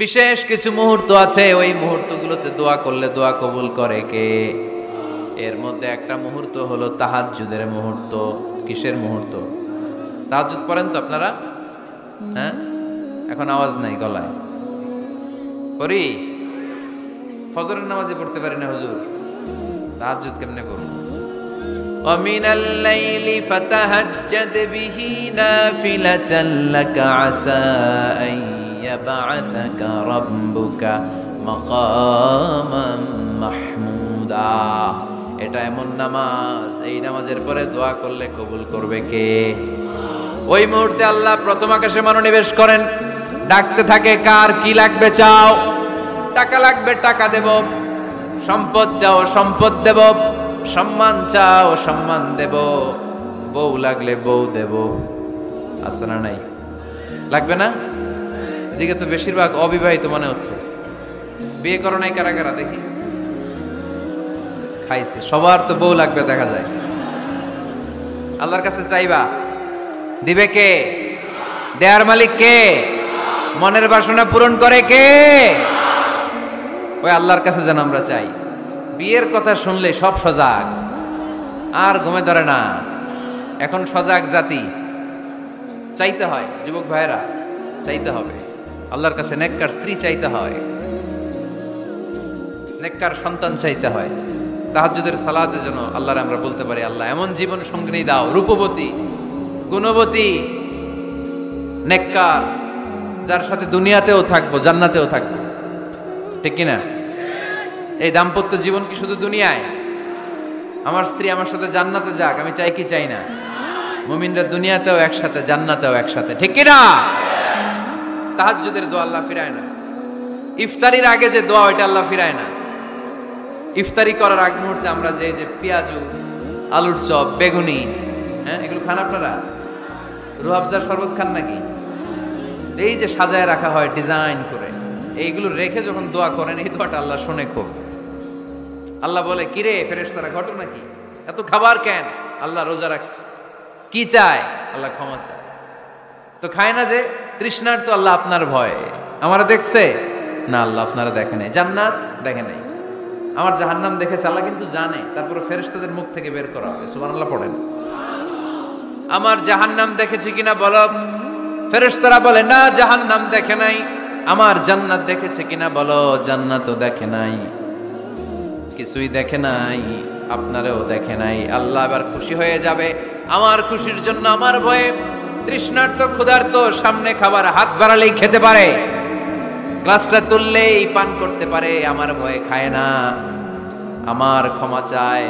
বিশেষ কিছু মুহূর্ত আছে, ওই মুহূর্তগুলোতে দোয়া করলে দোয়া কবুল করে কে? এর মধ্যে একটা মুহূর্ত হলো তাহাজ্জুদের মুহূর্ত। কিসের মুহূর্ত? তাহাজ্জুদ পড়েন তো আপনারা? হ্যাঁ, এখন আওয়াজ নাই গলায়। পড়ি? ফজরের নামাজে পড়তে পারি না হুজুর, তাহাজ্জুদ কেমনে করব? ومن الليل فتهجد به نافلة لك عسى أن يبعثك ربك مقاما محمودا। এটা এমন নামাজ, এই নামাজের পরে দোয়া করলে কবুল করবে কে? ওই মুহূর্তে আল্লাহ প্রথম আকাশে মনোনিবেশ করেন, ডাকতে থাকে, কার কি লাগবে চাও? টাকা লাগবে টাকা দেব, সম্পদ চাও সম্পদ দেব, সম্মান চাও সম্মান দেব, বউ লাগলে বউ দেব। আছে না নাই? লাগবে না? এদিকে তো বেশিরভাগ অবিবাহিত মনে হচ্ছে। বিয়ে করো নাই কারা কারা দেখি? খাইছে। সবার তো বউ লাগবে দেখা যায়। আল্লাহর কাছে চাইবা, দিবে কে? দেয়ার মালিক কে? মনের বাসনা পূরণ করে কে? ওই আল্লাহর কাছে যেন আমরা চাই। বিয়ের কথা শুনলে সব সজাগ, আর ঘুমে ধরে না। এখন সজাগ জাতি, চাইতে হয়। যুবক ভাইয়েরা, চাইতে হবে আল্লাহর কাছে। নেককার স্ত্রী চাইতে হয়, নেককার সন্তান চাইতে হয়। তাহাজ্জুদের সালাতে যেন আল্লাহর আমরা বলতে পারি, আল্লাহ এমন জীবন সঙ্গিনী দাও, রূপবতী, গুণবতী, নেককার, যার সাথে দুনিয়াতেও থাকবো জান্নাতেও থাকবো, ঠিক কিনা? এই দাম্পত্য জীবন কি শুধু দুনিয়ায়? আমার স্ত্রী আমার সাথে জান্নাতে যাক, আমি চাই কি চাই না? মুমিনরা দুনিয়াতেও একসাথে, জান্নাতেও একসাথে, ঠিক কিনা? তাহাজ্জুদের দোয়া আল্লাহ ফিরায় না। ইফতারির আগে যে দোয়া, ওইটা আল্লাহ ফিরায় না। ইফতারি করার আগ মুহূর্তে আমরা যে পেঁয়াজু, আলুর চপ, বেগুনি, হ্যাঁ, এগুলো খান আপনারা? রুহাবজার শরবত খান নাকি? এই যে সাজায় রাখা হয় ডিজাইন করে, এইগুলো রেখে যখন দোয়া করেন, এই দোয়াটা আল্লাহ শুনে খুব। আল্লাহ বলে, কিরে ফেরেশতারা, ঘটনা কি? এত খাবার কেন? আল্লাহ রোজা রাখছে। কি চায়? আল্লাহ ক্ষমা চায়। তো খায় না যে তৃষ্ণার, তো আল্লাহ আপনার ভয়। আমারা দেখছে না? আল্লাহ আপনারা দেখে নাই। জান্নাত দেখে নাই, আমার জাহান্নাম দেখেছে আল্লাহ কিন্তু জানে। তারপরে ফেরেশতাদের মুখ থেকে বের করা হবে। সুবহানাল্লাহ পড়েন। আমার জাহান্নাম দেখেছি কিনা বলো। ফেরেশতারা বলে না, জাহান্নাম দেখে নাই। আমার জান্নাত দেখেছে কিনা বলো, জান্নাতও দেখে নাই। কিছুই দেখে নাই, আপনারেও দেখে নাই। আল্লাহ এবার খুশি হয়ে যাবে। আমার খুশির জন্য আমার ভয়ে তৃষ্ণার্ত ক্ষুধার্ত সামনে খাবার হাত বাড়ালেই খেতে পারে, গ্লাসটা তুললেই পান করতে পারে, আমার ভয়ে খায় না। আমার ক্ষমা চায়,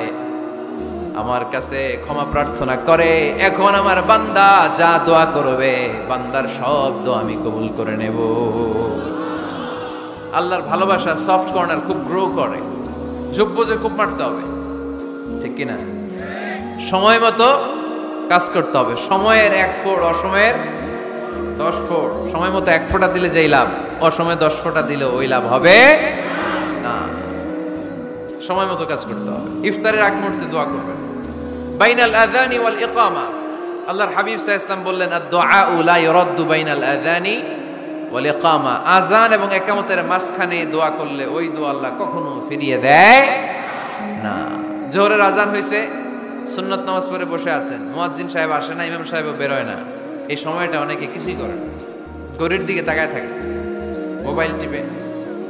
আমার কাছে ক্ষমা প্রার্থনা করে। এখন আমার বান্দা যা দোয়া করবে, বান্দার সব দোয়া আমি কবুল করে নেব। আল্লাহর ভালোবাসা সফট কর্নার খুব গ্রো করে, ঝোপ বোঝে খুব মারতে হবে, ঠিক কিনা? সময় মতো কাজ করতে হবে। সময়ের 1 ফোঁট, অসময়ের 10 ফোঁট। সময় মতো 1 ফোঁটা দিলে যেই লাভ, অসময়ে 10 ফোঁটা দিলে ওই লাভ হবে না। সময় মতো কাজ করতে হবে। ইফতারের আগ মুহূর্তে দোয়া করবেন। বাইনাল আযানি ওয়াল ইকামা, আল্লাহর হাবিব সাল্লাল্লাহু আলাইহি ওয়াসাল্লাম বললেন, আদ-দুআউ লা ইউরাদ্দু বাইনাল আযানি ওয়াল ইকামা। আযান এবং ইকামতের মাঝখানে দোয়া করলে ওই দোয়া আল্লাহ কখনো ফিরিয়ে দেয় না। জোহরের আযান হইছে, সুন্নত নামাজ পড়ে বসে আছেন, মুয়াজ্জিন সাহেব আসে না, ইমাম সাহেবও বেরোয় না। এই সময়টা অনেকে কিছুই করে না, ঘড়ির দিকে তাকায় থাকে, মোবাইল টিপে,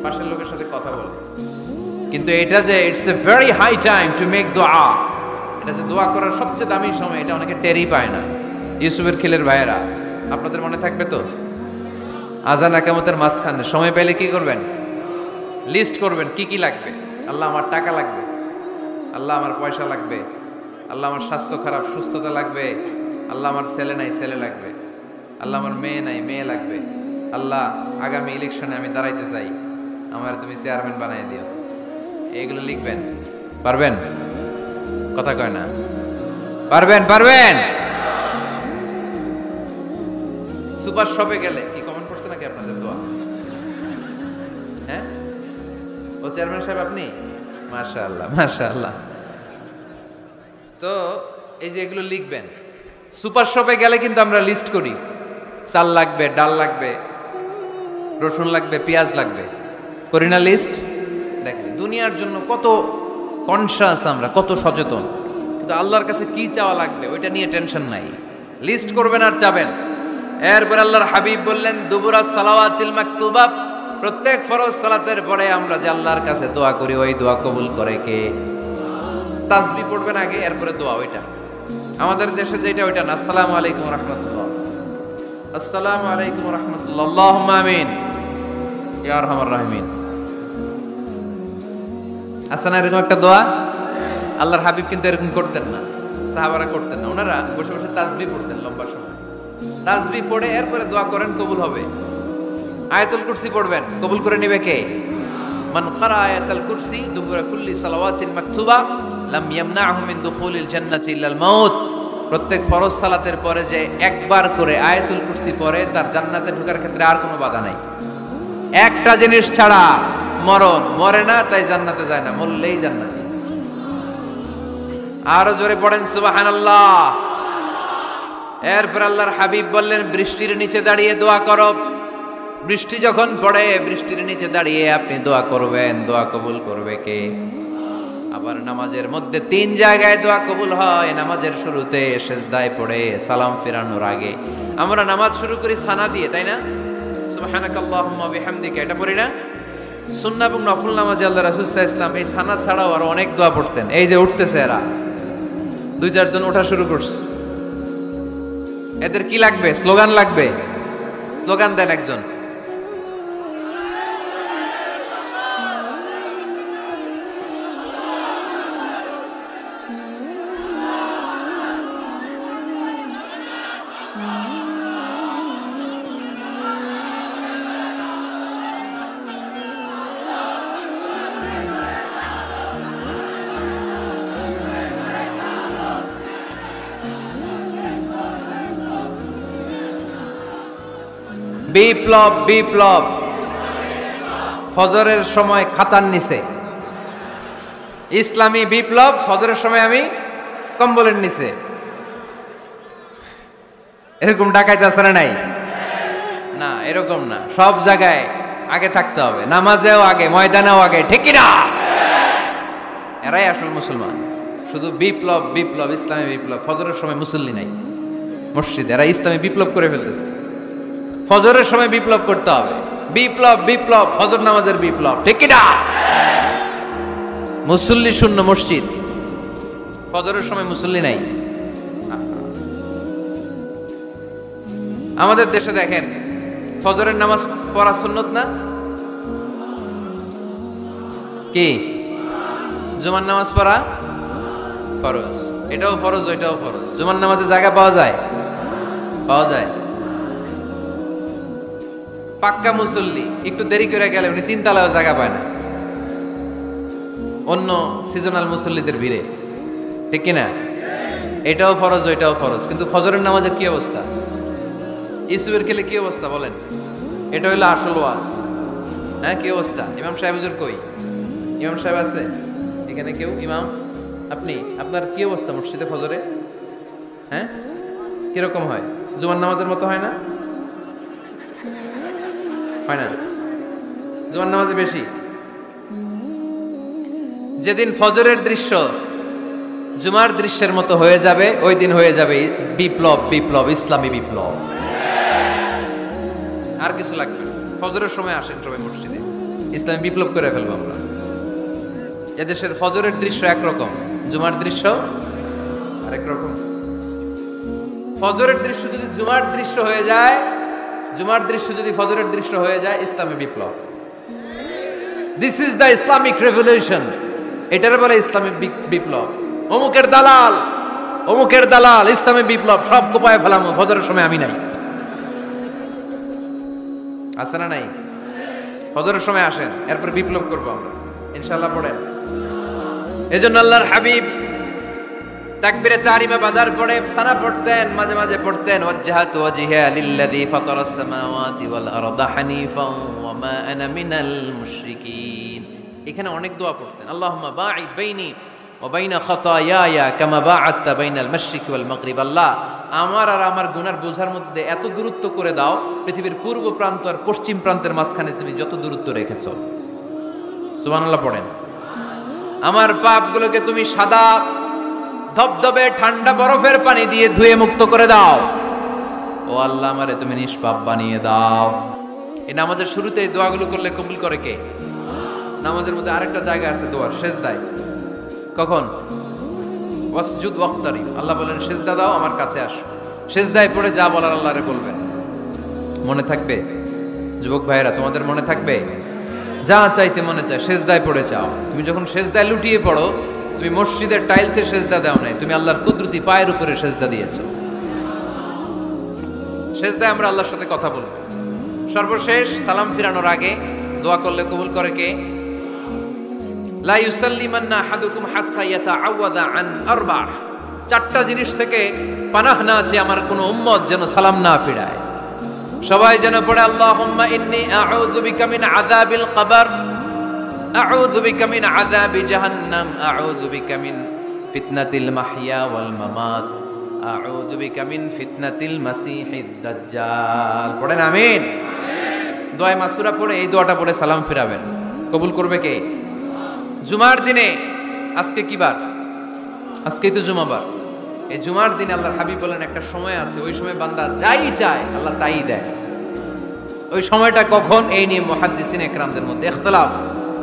পাশের লোকের সাথে কথা বলে। কিন্তু এটা যে it's a very high time to make দোয়া, এটা যে দোয়া করার সবচেয়ে দামি সময়, এটা অনেকে টেরই পায় না। ইউসুফের খিলের ভাইয়েরা, আপনাদের মনে থাকবে তো, আযান ইকামতের মাঝখানে সময় পেলে কি করবেন? লিস্ট করবেন কি কি লাগবে। আল্লাহ আমার টাকা লাগবে, আল্লাহ আমার পয়সা লাগবে, আল্লাহ আমার স্বাস্থ্য খারাপ, সুস্থতা লাগবে, আল্লাহ আমার ছেলে নাই, ছেলে লাগবে, আল্লাহ আমার মেয়ে নাই, মেয়ে লাগবে, আল্লাহ আগামী ইলেকশনে আমি দাঁড়াইতে চাই, আমার তুমি চেয়ারম্যান বানাই দিও। এইগুলো লিখবেন। পারবেন? কথা কয় না। পারবেন? পারবেন? সুপার শপে গেলে কি কমেন্ট করছে নাকি আপনাদের দোয়া? হ্যাঁ, ও চেয়ারম্যান সাহেব আপনি? মাশাআল্লাহ, মাশাআল্লাহ। তো এই যে এগুলো লিখবেন। সুপার শপে গেলে কিন্তু আমরা লিস্ট করি, চাল লাগবে, ডাল লাগবে, রসুন লাগবে, পেঁয়াজ লাগবে, করি না লিস্ট? দেখেন দুনিয়ার জন্য কত কনশাস আমরা, কত সচেতন, কিন্তু আল্লাহর কাছে কি চাওয়া লাগবে ওইটা নিয়ে টেনশন নাই। লিস্ট করবেন আর চাবেন। এরপর আল্লাহর হাবিব বললেন, দুবুরা সালাওয়াতিল মাকতুবা, প্রত্যেক ফরজ সালাতের পরে আমরা যে আল্লাহর কাছে দোয়া করি, ওই দোয়া কবুল করে কে? তাসবিহ পড়বেন আগে, এরপরে দোয়া। ওইটা আমাদের দেশে যেটা, ওইটা না। আসসালামু আলাইকুম রাহমাতুল্লাহ, আসসালামু আলাইকুম রাহমাতুল্লাহ, আল্লাহুম্মা আমিন ইয়া আরহামার রাহিমিন। আসলে এরকম একটা দোয়া আল্লাহর হাবিব কিন্তু এরকম করতেন না, সাহাবারা করতেন না। ওনারা বসে বসে তাসবিহ পড়তেন লম্বা সময়। তাসবিহ পড়ে এরপরে দোয়া করেন, কবুল হবে। আয়াতুল কুরসি পড়বেন, কবুল করে নেবে কে? মান ক্বারা আয়াতুল কুরসি দুবুরা কুল্লি সালাওয়াতিন মাকতুবা লাম ইয়ামনাহু মিন দুখুলিল জান্নাতি ইল্লাল মাউত। প্রত্যেক ফরজ সালাতের পরে যে একবার করে আয়াতুল কুরসি পড়ে, তার জান্নাতে ঢোকার ক্ষেত্রে আর কোনো বাধা নাই। একটা জিনিস ছাড়া, মরণ। মরে না তাই জান্নাতে যায় না, মরলেই জান্নাতে। আরো জোরে পড়েন সুবহানাল্লাহ। এরপর আল্লাহর হাবিব বললেন, বৃষ্টির নিচে দাঁড়িয়ে দোয়া করো। বৃষ্টি যখন পড়ে, বৃষ্টির নিচে দাঁড়িয়ে আপনি দোয়া করবেন, দোয়া কবুল করবে কে? আবার নামাজের মধ্যে 3 জায়গায় দোয়া কবুল হয়। নামাজের শুরুতে, সেজদায় পড়ে, সালাম ফেরানোর আগে। আমরা নামাজ শুরু করি সানা দিয়ে, তাই না? সুবহানাকাল্লাহুম্মা বিহামদিকা, এটা পড়ি না? সুন্নাহ এবং নফল নামাজে আল্লাহ রাসূল সাল্লাল্লাহু আলাইহি ওয়াসাল্লাম এই সানা ছাড়াও আরো অনেক দোয়া পড়তেন। এই যে উঠতেছে এরা, 2-4 জন ওঠা শুরু করছে, এদের কি লাগবে? স্লোগান লাগবে। স্লোগান দেন একজন। বিপ্লব, বিপ্লব। ফজরের সময় খাতার নিচে, ইসলামী বিপ্লব। ফজরের সময় আমি কম্বলের নিচে। এরকম ডাকাইতে আছে না? নাই না, এরকম না। সব জায়গায় আগে থাকতে হবে, নামাজেও আগে, ময়দানেও আগে, ঠিক কি না? এরাই আসল মুসলমান। শুধু বিপ্লব, বিপ্লব, ইসলামী বিপ্লব। ফজরের সময় মুসল্লি নাই, মসজিদে, এরা ইসলামী বিপ্লব করে ফেলতেছে। ফজরের সময় বিপ্লব করতে হবে, বিপ্লব বিপ্লব, ফজর নামাজের বিপ্লব, ঠিক কি না? মুসল্লি শূন্য মসজিদ, ফজরের সময় মুসল্লি নাই। আমাদের দেশে দেখেন, ফজরের নামাজ পড়া সুন্নত না? কি? জুমার নামাজ পড়া ফরজ, এটাও ফরজ ওইটাও ফরজ। জুমার নামাজে জায়গা পাওয়া যায়? পাওয়া যায়। পাক্কা মুসল্লি একটু দেরি করে গেলে উনি 3 তলায়ও জায়গা পায় না, অন্য সিজনাল মুসল্লিদের ভিড়ে, ঠিক কিনা? এটাও ফরজ ওইটাও ফরজ। কিন্তু ফজরের নামাজের কি অবস্থা? ইসুবের খেলে কি অবস্থা বলেন? এটা হইলো আসল ওয়াজ। হ্যাঁ, কি অবস্থা? ইমাম সাহেব হুজুর কই? ইমাম সাহেব আছে এখানে কেউ? ইমাম আপনি, আপনার কি অবস্থা মসজিদে ফজরে? হ্যাঁ, কিরকম হয়? জুমার নামাজের মতো হয় না? হয় না? জুমার নামাজে বেশি। যেদিন ফজরের দৃশ্য জুমার দৃশ্যের মতো হয়ে যাবে, ওই দিন হয়ে যাবে বিপ্লব, বিপ্লব, ইসলামী বিপ্লব। আর কিছু লাগবে না। ফজরের সময় আসেন সবাই মসজিদে, ইসলামী বিপ্লব করে ফেলবো আমরা। এদেশের ফজরের দৃশ্য একরকম, জুমার দৃশ্য আরেক রকম। ফজরের দৃশ্য যদি জুমার দৃশ্য হয়ে যায়, জুমার দৃশ্য যদি ফজরের দৃশ্য হয়ে যায়, ইসলামী বিপ্লব। This is the Islamic revolution. এটার বলে ইসলামিক বিপ্লব। অমুকের দালাল, অমুকের দালাল, ইসলামী বিপ্লব, সব কোপায় ফেলামো, ফজরের সময় আমি নাই। আছে না নাই? ফজরের সময় আসেন, এরপর বিপ্লব করবো আমরা ইনশাআল্লাহ। পড়েন। এজন্য আল্লাহর হাবিব তাকবীরে তাহরিমা বাদার পরে সানা পড়তেন, মাঝে মাঝে পড়তেন ওয়াজহাতু ওয়াজহিয়া লিল্লাযী ফাতারাস সামাওয়াতি ওয়াল আরদা হানিফান ওয়া মা আনা মিনাল মুশরিকিন। এখানে অনেক দোয়া পড়তেন। আল্লাহুম্মা বাঈদ বাইনি ওয়া বাইনা খাতায়ায়া কামা বাআদতা বাইনাল মাশরিকি ওয়াল মাগরিব। আল্লাহ, আমার আর আমার গুনার বোঝার মধ্যে এত দূরত্ব করে দাও, পৃথিবীর পূর্ব প্রান্ত আর পশ্চিম প্রান্তের মাঝখানে তুমি যত দূরত্ব রেখেছো। সুবহানাল্লাহ পড়েন। আমার পাপগুলোকে তুমি সাদা ধবধবে ঠান্ডা বরফের পানি দিয়ে ধুয়ে মুক্ত করে দাও। ও আল্লাহ, আমারে তুমি নিষ্পাপ বানিয়ে দাও। এই নামাজের শুরুতে এই দোয়াগুলো করলে কবুল করে কে? নামাজের মধ্যে আরেকটা জায়গা আছে দোয়ার, সেজদায়। কখন? ওয়াসজুদ ওয়াক্তারিব। আল্লাহ বলেন সেজদা দাও, আমার কাছে আসো। সেজদায় পড়ে যা বলার আল্লাহরে বলবেন। মনে থাকবে যুবক ভাইয়েরা? তোমাদের মনে থাকবে? যা চাইতে মনে চায় সেজদায় পড়ে চাও। তুমি যখন সেজদায় লুটিয়ে পড়ো, তুমি মসজিদের টাইলসে সেজদা দাও নাই, তুমি আল্লাহর কুদরতি পায়ের উপরে সেজদা দিয়েছো। সেজদায় আমরা আল্লাহর সাথে কথা বলবো। সর্বশেষ সালাম ফিরানোর আগে দোয়া করলে কবুল করে কে? লা ইউসাল্লিমান্না আহাদুকুম হাত্তা ইয়াতাআওয়াদা আন আরবা'। 4টা জিনিস থেকে পানাহ না আছে আমার কোন উম্মত যেন সালাম না ফিরায়। সবাই যেন পড়ে আল্লাহুম্মা ইন্নী আউযু বিকা মিন আযাবিল কবর, আউযু বিকা মিন আযাবি জাহান্নাম, আউযু বিকা মিন ফিতনাতিল মাহইয়া ওয়াল মামাত, আউযু বিকা মিন ফিতনাতিল মাসিহিদ দাজ্জাল। পড়েন আমিন। দোয়া মাসুরা পড়ে এই দোয়াটা পড়ে সালাম ফিরাবেন। কবুল করবে কে? জুমার দিনে, আজকে কি বার? আজকেই তো জুমাবার। এই জুমার দিনে আল্লাহর হাবিব বলেন একটা সময় আছে, ওই সময় বান্দা যাই চায় আল্লাহ তাই দেয়। ওই সময়টা কখন? এই নিয়ে মুহাদ্দিসিন ইকরামদের মধ্যে ইখতিলাফ।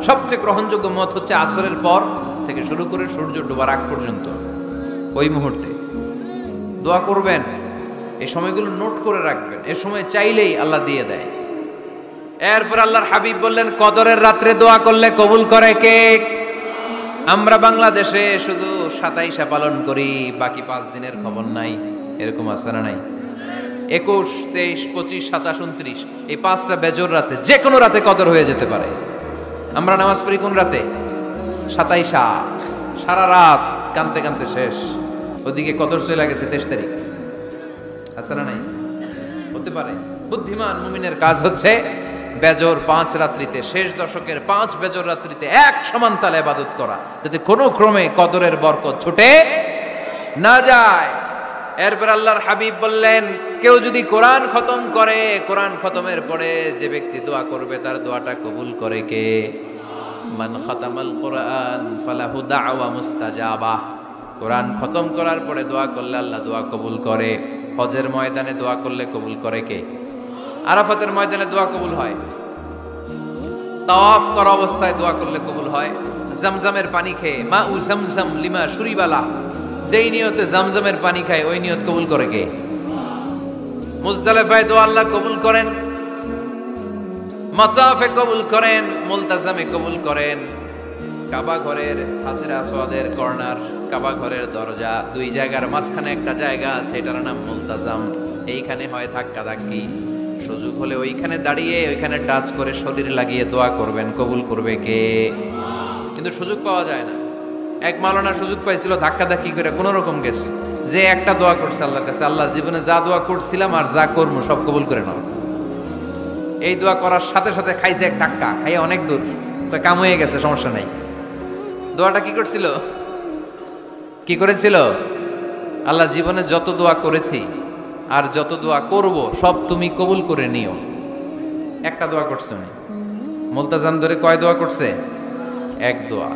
সবচেয়ে গ্রহণযোগ্য মত হচ্ছে আসরের পর থেকে শুরু করে সূর্য ডোবার আগ পর্যন্ত, ওই মুহূর্তে দোয়া করবেন। এই সময়গুলো নোট করে রাখবেন, এই সময় চাইলেই আল্লাহ দিয়ে দেয়। এরপর আল্লাহর হাবিব বললেন কদরের রাত্রে দোয়া করলে কবুল করে কে? আমরা বাংলাদেশে শুধু 27 পালন করি, বাকি 5 দিনের খবর নাই। এরকম আছে না নাই? 21, 23, 25, 27, 29 এই 5টা বেজর রাতে, যে কোনো রাতে কদর হয়ে যেতে পারে। আমরা নামাজ পড়ি কোন রাতে? 27। সারা রাত কানতে কানতে শেষ, ওদিকে কদর চলে গেছে 23 তারিখ। আছে না নাই? হতে পারে। বুদ্ধিমান মুমিনের কাজ হচ্ছে বেজর 5 রাত্রিতে, শেষ দশকের 5 বেজর রাত্রিতে এক সমান তালে ইবাদত করা, যাতে কোনো ক্রমে কদরের বরকত ছুটে না যায়। এরপর আল্লাহর হাবিব বললেন কেউ যদি কোরআন খতম করে, কোরআন খতমের পরে যে ব্যক্তি দোয়া করবে তার দোয়াটা কবুল করে কে? মান খাতামাল কোরআন ফালাহু দাওয়া মুস্তাজাবা। কোরআন খতম করার পরে দোয়া করলে আল্লাহ দোয়া কবুল করে। হজের ময়দানে দোয়া করলে কবুল করে কে? আরাফাতের ময়দানে দোয়া কবুল হয়, তাওয়াফ করা অবস্থায় দোয়া করলে কবুল হয়, জামজামের পানি খেয়ে মা উ জামজাম লিমা শুরিবালা, যেই নিয়তে জামজামের পানি খায় ওই নিয়ত কবুল করে কে? মুজদালিফায় দোয়া আল্লাহ কবুল করেন, মাতাফে কবুল করেন, মুলতাজামে কবুল করেন। কাবা ঘরের হাজরে আসওয়াদের কর্নার, কাবা ঘরের দরজা, দুই জায়গার মাঝখানে একটা জায়গা আছে, এটার নাম মুলতাজাম। এইখানে হয় ধাক্কা ধাক্কি, সুযোগ হলে ওইখানে দাঁড়িয়ে ওইখানে টাচ করে শরীর লাগিয়ে দোয়া করবেন, কবুল করবে কে? কিন্তু সুযোগ পাওয়া যায় না। এক মাওলানা সুযোগ পাইছিল, ধাক্কা ধাক্কি করে কোন রকম গেছে, যে একটা দোয়া করছে আল্লাহর কাছে, আল্লাহ জীবনে যা দোয়া করছিলাম আর যা করবো সব কবুল করে নাও। এই দোয়া করার সাথে সাথে খাইছে এক ধাক্কা, খাইয়ে অনেক দূর, কাম হয়ে গেছে, সমস্যা নাই। দোয়াটা কি করছিল? কি করেছিল? আল্লাহ জীবনে যত দোয়া করেছি আর যত দোয়া করব সব তুমি কবুল করে নিও। একটা দোয়া করছে উনি, মুলতাজাম ধরে কয় দোয়া করছে? এক দোয়া।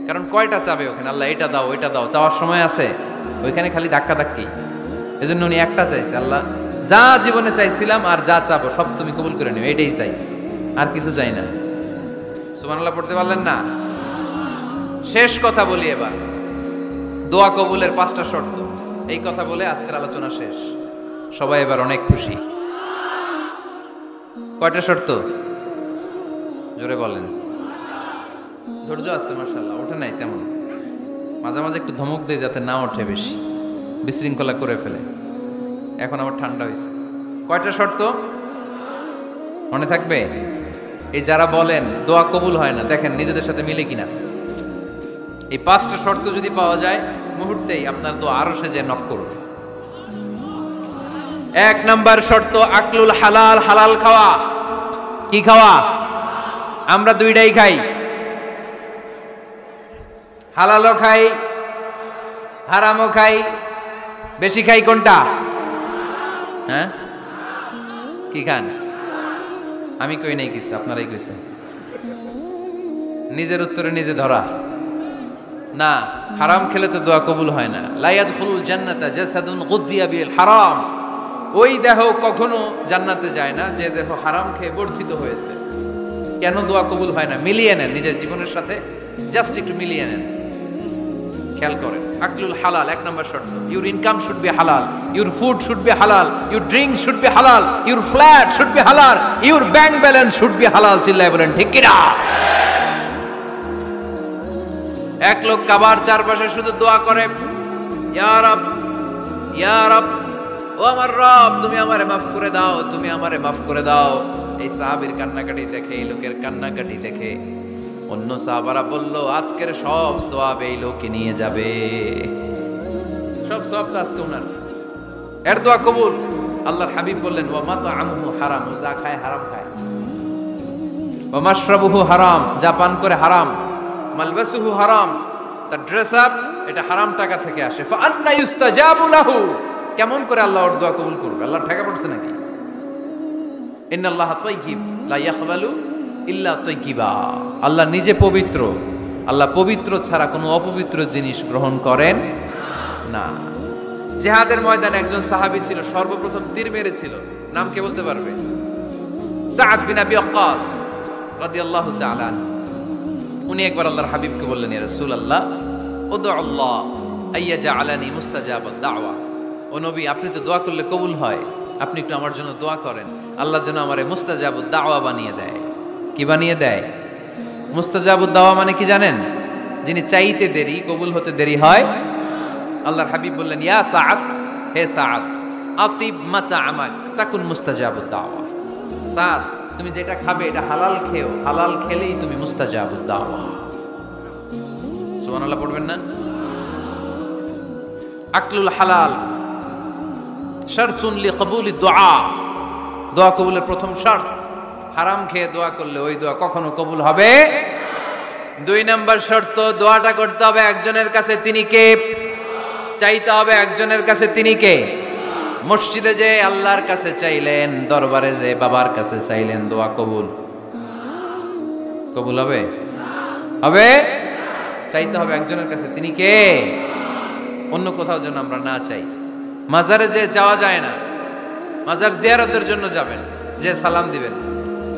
কারণ কয়টা চাবে ওখানে? আল্লাহ এটা দাও ওইটা দাও, চাওয়ার সময় আছে? ওইখানে খালি ধাক্কা ধাক্কি। এজন্য উনি একটা চাইছে, আল্লাহ যা জীবনে চাইছিলাম আর যা চাবো সব তুমি কবুল করে নিও, এটাই চাই, আর কিছু চাই না। সুবহানাল্লাহ পড়তে পারলেন না? শেষ কথা বলি এবার, দোয়া কবুলের 5টা শর্ত। এই কথা বলে আজকের আলোচনা শেষ। সবাই এবার অনেক খুশি। কয়টা শর্ত? জোরে বলেন। ধৈর্য আছে মাশাআল্লাহ, ওঠে নাই তেমন, মাঝে মাঝে একটু ধমক দেয় যাতে না ওঠে, বেশি বিশৃঙ্খলা করে ফেলে। এখন আবার ঠান্ডা হয়েছে। কয়টা শর্ত মনে থাকবে? এই যারা বলেন দোয়া কবুল হয় না, দেখেন নিজেদের সাথে মিলে কিনা। এই 5টা শর্ত যদি পাওয়া যায়, মুহূর্তেই আপনার দোয়া আরশে যে নক করবে। 1 নাম্বার শর্ত আকলুল হালাল, হালাল খাওয়া। কি খাওয়া? আমরা দুইটাই খাই, হালালও খাই হারামও খাই। বেশি খাই কোনটা? হ্যাঁ, কি খান? আমি কই নাই কিছু, আপনারাই কইছেন। নিজের উত্তরে নিজে ধরা না। হারাম খেলে তো দোয়া কবুল হয় না। লা ইয়াদখুলুল জান্নাতা জাসাদুন গুযিয়া বিল হারাম। ওই দেহ কখনো জান্নাতে যায় না যে দেহ হারাম খেয়ে বর্ধিত হয়েছে। কেন দোয়া কবুল হয় না? মিলিয়ে নেন নিজের জীবনের সাথে, জাস্ট একটু মিলিয়ে নেন, খেয়াল করেন। আকলুল হালাল 1 নাম্বার শর্ত। ইউর ইনকাম শুড বি হালাল, ইউর ফুড শুড বি হালাল, ইউর ড্রিঙ্ক শুড বি হালাল, ইউর ফ্ল্যাট শুড বি হালাল, your bank balance should be হালাল। চিল্লায় বলেন ঠিক কিনা? এক লোক কাবার চারপাশে শুধু দোয়া করে, ইয়া রব, ইয়া রব, ও আমার রব, তুমি আমারে মাফ করে দাও, তুমি আমারে মাফ করে দাও। এই সাহাবীর কান্নাকাটি দেখে, এই লোকের কান্নাকাটি দেখে অন্য সাহাবারা বলল, আজকের সব সওয়াব এই লোকই নিয়ে যাবে, সব সওয়াব তো আজকে ওনার। এর দোয়া কবুল। আল্লাহর হাবিব বললেন, ওয়া মাতআমুহু হারাম, ও যা খায় হারাম খায়। ওয়া মাশরাবুহু হারাম, যা পান করে হারাম। মালবাসুহু হারাম, তার ড্রেস আপ এটা হারাম টাকা থেকে আসে। ফা আন্না ইউস্তাজাবু লাহু, কেমন করে আল্লাহ ওর দোয়া কবুল করবে? আল্লাহর ঠেকা পড়ছে নাকি? ইন্নাল্লাহা তাইয়্যিব লা ইয়াকবালু ইল্লা তাইয়্যিবা। আল্লাহ নিজে পবিত্র, আল্লাহ পবিত্র ছাড়া কোনো অপবিত্র জিনিস গ্রহণ করেন না। জিহাদের ময়দানে একজন সাহাবী ছিল, সর্বপ্রথম তীর মেরেছিল। নাম কে বলতে পারবে? সাআদ বিন আবি ওয়াক্কাস রাদিয়াল্লাহু তাআলা আনহু। উনি একবার আল্লাহর হাবিবকে বললেন, ইয়া রাসূলুল্লাহ, উদউ আল্লাহ আইয়াজআলানি মুস্তাজাবাদ দাওয়া। ও নবী, আপনি তো দোয়া করলে কবুল হয়, আপনি একটু আমার জন্য দোয়া করেন, আল্লাহ যেন আমারে মুস্তাজাবুদ দাওয়া বানিয়ে দেয়। কি বানিয়ে দেয়? মুস্তাজাবুদ দাওয়া মানে কি জানেন? যিনি চাইতে দেরি, কবুল হতে দেরি হয়। আল্লাহর হাবিব বললেন, ইয়া সাআদ, হে সাআদ, আতিব মাতআমাক তাকুন মুস্তাজাবুদ দাওয়া। সাআদ, তুমি যেটা খাবে এটা হালাল খেও, হালাল খেলেই তুমি মুস্তাজাবুদ দাওয়া। সুবহানাল্লাহ পড়বেন না? আকলুল হালাল শারতুন লিকবুলি দুআ, দোয়া কবুলের প্রথম শর্ত। হারাম খেয়ে দোয়া করলে ওই দোয়া কখনো কবুল হবে। 2 নাম্বার শর্ত, দোয়াটা করতে হবে একজনের কাছে, তিনি কে? চাইতে হবে একজনের কাছে, তিনি কে? মসজিদে যে আল্লাহর কাছে চাইলেন, দরবারে যে বাবার কাছে চাইলেন, দোয়া কবুল কবুল হবে? হবে? চাইতে হবে একজনের কাছে, তিনি কে? অন্য কোথাও যেন আমরা না চাই। মাজারে যে যাওয়া যায় না, মাজার জিয়ারতের জন্য যাবেন, যে সালাম দিবেন,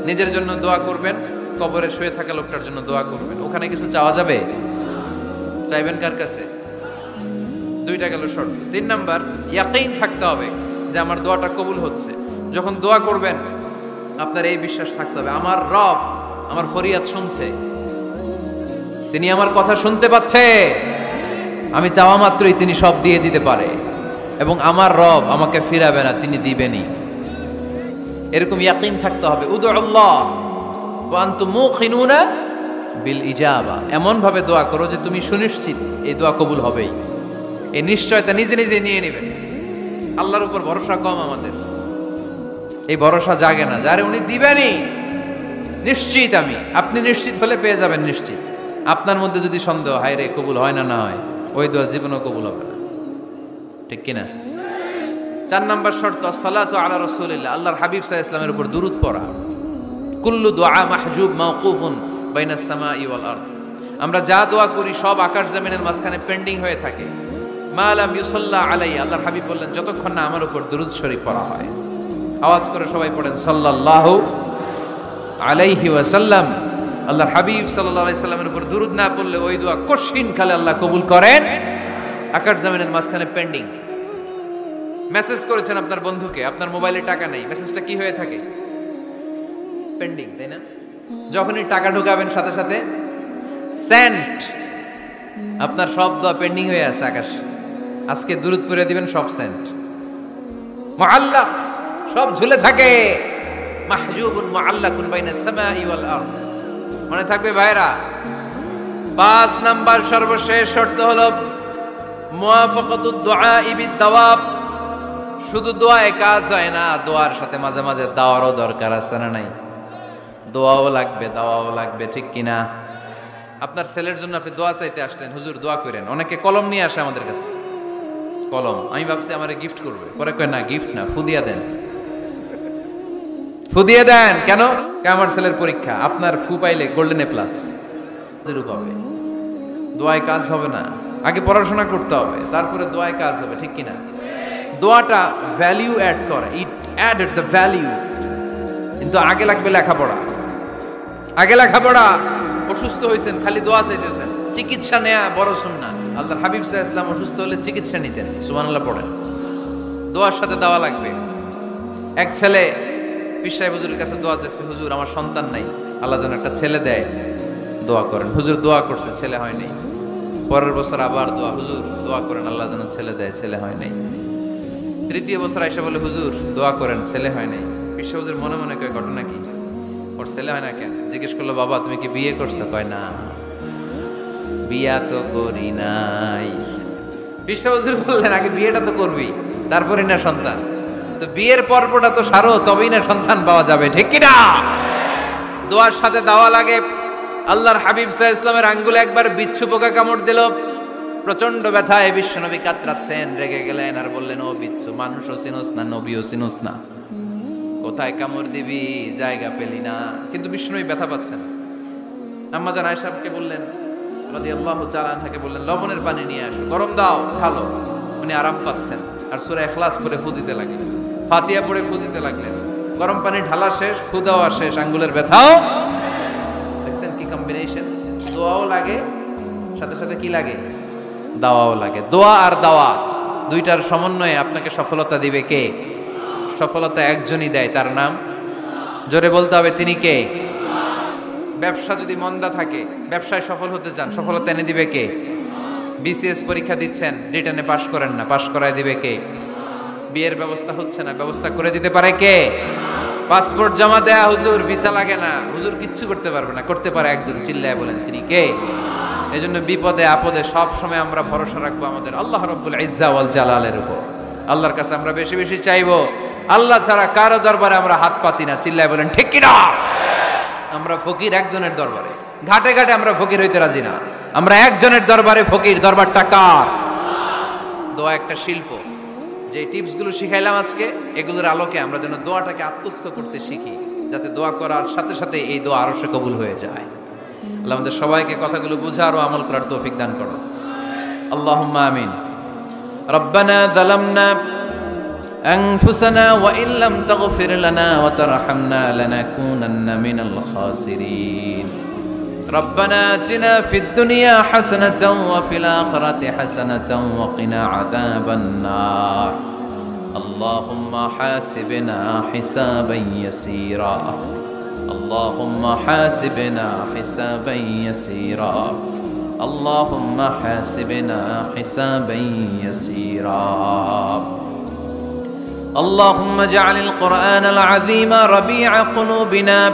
নিজের জন্য দোয়া করবেন, কবরে শুয়ে থাকা লোকটার জন্য দোয়া করবেন। ওখানে কিছু চাওয়া যাবে? চাইবেন কার কাছে? দুইটা গেল শর্ত। 3 নাম্বার, ইয়াকিন থাকতে হবে যে আমার দোয়াটা কবুল হচ্ছে। যখন দোয়া করবেন আপনার এই বিশ্বাস থাকতে হবে, আমার রব আমার ফরিয়াদ শুনছে, তিনি আমার কথা শুনতে পাচ্ছে, আমি চাওয়া মাত্রই তিনি সব দিয়ে দিতে পারে, এবং আমার রব আমাকে ফিরাবে না, তিনি দিবেনই। এরকম ইয়াকিন থাকতে হবে। উদুল্লাহ ওয়া আনতুম মুকিনুনা বিল ইজাবা, এমন ভাবে দোয়া করো যে তুমি সুনিশ্চিত এই দোয়া কবুল হবেই। এই নিশ্চয়তা নিজে নিজে নিয়ে নেবেন। আল্লাহর উপর ভরসা কম আমাদের, এই ভরসা জাগে না, যারে উনি দিবেনই নিশ্চিত আমি। আপনি নিশ্চিত হলে পেয়ে যাবেন নিশ্চিত। আপনার মধ্যে যদি সন্দেহ, হায় রে কবুল হয় না, না হয়, ওই দোয়া জীবনও কবুল হবে না, ঠিক কিনা? 4 নাম্বার শর্ত, আসসালাতু আলা রাসূলিল্লাহ, আল্লাহর হাবিব সাল্লাল্লাহু আলাইহি ওয়াসাল্লামের উপর দুরূদ পড়া। কুল্লু দুআ মাহজুব মাওকুফুন বাইনাস সামাই ওয়াল আরদ, আমরা যা দোয়া করি সব আকাশ জমিনের মাঝখানে পেন্ডিং হয়ে থাকে। মা লাম ইউসাল্লা আলাইহি, আল্লাহর হাবিব বললেন যতক্ষণ না আমার উপর দুরূদ শরীফ পড়া হয়। আওয়াজ করে সবাই পড়েন সাল্লাল্লাহু আলাইহি ওয়াসাল্লাম। আল্লাহর হাবিব সাল্লাল্লাহু আলাইহি সাল্লামের উপর দুরূদ না পড়লে ওই দোয়া কঠিন কালে আল্লাহ কবুল করেন, আকাশ জমিনের মাঝখানে পেন্ডিং। মেসেজ করেছেন আপনার বন্ধুকে, আপনার মোবাইলে টাকা নেই, মেসেজটা কি হয়ে থাকে? পেন্ডিং, তাই না? যখনই টাকা ঢোকাবেন সাথে সাথে সেন্ট, আপনার সব দোয়া পেন্ডিং হয়ে আছে আকাশ। আজকে দুরূদ পড়ে দিবেন, সব সেন্ট, মুআল্লাক, সব ঝুলে থাকে। মাহজুবুন মুআল্লাকুন বাইনাস সামাই ওয়াল আরদ, মনে থাকবে ভাইরা। 5 নাম্বার সর্বশেষ শর্ত হলো মুওয়াফাকাতুদ দুআ বিদ দাওয়াব। শুধু দোয়ায় কাজ হয় না, দোয়ার সাথে মাঝে মাঝে দাওয়ারও দরকার আছে না নাই? দোয়াও লাগবে, দাওয়াও লাগবে, ঠিক কিনা? আপনার ছেলের জন্য আপনি দোয়া চাইতে আসলেন, হুজুর দোয়া করেন। অনেকে কলম নিয়ে আসে আমাদের কাছে, কলম। আমি ভাবছি আমারে গিফট করবে, পরে কয় না, গিফট না, ফুদিয়া দেন, ফুদিয়ে দেন। কেন? আমার ছেলের পরীক্ষা, আপনার ফু পাইলে গোল্ডেন এ প্লাস পাবে। দোয়ায় কাজ হবে না, আগে পড়াশোনা করতে হবে, তারপরে দোয়ায় কাজ হবে, ঠিক কিনা? দোয়াটা ভ্যালিউ অ্যাড করে, ইট অ্যাডেড দ্য ভ্যালিউ। কিন্তু আগে লাগবে লেখাপড়া, আগে লেখাপড়া। অসুস্থ হয়েছেন, খালি দোয়া চাইতেছেন, চিকিৎসা নেয়া বড় সুন্নাহ। আল্লাহর হাবিব সাল্লাল্লাহু আলাইহি ওয়াসাল্লাম অসুস্থ হলে চিকিৎসা নিতেন, সুবহানাল্লাহ পড়েন। দোয়ার সাথে দেওয়া লাগবে। এক ছেলে পীর সাহেব হুজুরের কাছে দোয়া চাইছে, হুজুর আমার সন্তান নাই, আল্লাহ যেন একটা ছেলে দেয়, দোয়া করেন। হুজুর দোয়া করছে, ছেলে হয় নাই। পরের বছর আবার দোয়া, হুজুর দোয়া করেন আল্লাহ যেন ছেলে দেয়, ছেলে হয় নাই। তৃতীয় বছর আইসা বলে, হুজুর দোয়া করেন, ছেলে হয় নাই। পীর সাহেব হুজুর মনে মনে কয়, ঘটনা কি? ওর ছেলে হয় না কেন? জিজ্ঞেস করলো, বাবা তুমি কি বিয়ে করছো? কয় না, বিয়া তো করি নাই। পীর সাহেব হুজুর বললেন, আগে বিয়েটা তো করবি, তারপরে না সন্তান। তো বিয়ের পর্বটা তো সারো, তবেই না সন্তান পাওয়া যাবে, ঠিক কিনা? দোয়ার সাথে দেওয়া লাগে। আল্লাহর হাবিব সাল্লাল্লাহু আলাইহি ওয়াসাল্লামের আঙ্গুলে একবার বিচ্ছু পোকা কামড় দিল, প্রচন্ড ব্যথায় বিশ্বনবী কাতরাচ্ছেন, রেগে গেলেন আর বললেন, ও বিচ্ছু, মানুষও চিনোস না, নবীও চিনোস না, কোথায় কামড় দিবি, জায়গা পেলি না। কিন্তু বিশ্বনবী ব্যথা পাচ্ছেন। আম্মা জান আয়েশাকে বললেন রাদিয়াল্লাহু তাআলা আনহাকে বললেন, লবণের পানি নিয়ে আসো, গরম দাও, ভালো। উনি আরাম পাচ্ছেন আর সূরা ইখলাস পড়ে ফু দিতে লাগলেন, ফাতিহা পড়ে ফু দিতে লাগলেন। গরম পানি ঢালা শেষ, ফু দেওয়া শেষ, আঙ্গুলের ব্যথাও। দেখছেন কি কম্বিনেশন? দোয়াও লাগে, সাথে সাথে কি লাগে? দাওয়াও লাগে। দোয়া আর দাওয়া দুইটার সমন্বয়ে আপনাকে সফলতা দিবে কে? সফলতা একজনই দেয়, তার নাম, জোরে বলতে হবে, তিনি কে? ব্যবসা যদি মন্দা থাকে, ব্যবসায় সফল হতে চান, সফলতা এনে দিবে কে? বিসিএস পরীক্ষা দিচ্ছেন, রিটেনে পাশ করেন না, পাশ করায় দিবে কে? বিয়ের ব্যবস্থা হচ্ছে না, ব্যবস্থা করে দিতে পারে কে? পাসপোর্ট জমা দেয়া, হুজুর ভিসা লাগে না, হুজুর কিচ্ছু করতে পারবে না, করতে পারে একজন, চিল্লায় বলেন তিনি কে? এই জন্য বিপদে আপদে সব সময় আমরা ভরসা রাখবো আমাদের আল্লাহ রাব্বুল ইজ্জা ওয়াল জালালের উপর। আল্লাহর কাছে আমরা বেশি বেশি চাইবো। আল্লাহ ছাড়া কারো দরবারে আমরা হাত পাতি না, চিল্লায় বলেন ঠিক কিনা? আমরা ফকির একজনের দরবারে, ঘাটে ঘাটে আমরা ফকির হইতে রাজি না, আমরা একজনের দরবারে ফকির। দরবারটা কার? দোয়া একটা শিল্প। যে টিপসগুলো শিখাইলাম আজকে, এগুলোর আলোকে আমরা যেন দোয়াটাকে আত্মস্থ করতে শিখি, যাতে দোয়া করার সাথে সাথে এই দোয়া আরশে কবুল হয়ে যায়। আল্লাহ আমাদের সবাইকে কথাগুলো বুঝার ও আমল করার তৌফিক দান করো। আল্লাহুম্মা আমিন। রব্বানা যালামনা أنفسنا وإن لم تغفر لنا وترحمنا لنكونن من الخاسرين ربنا آتنا في الدنيا حسنة وفي الآخرة حسنة وقنا عذاب النار اللهم حاسبنا حسابا يسيرا اللهم حاسبنا حسابا يسيرا اللهم حاسبنا حسابا يسيرا اللهم اجعل القرآن العظيم ربيع قلوبنا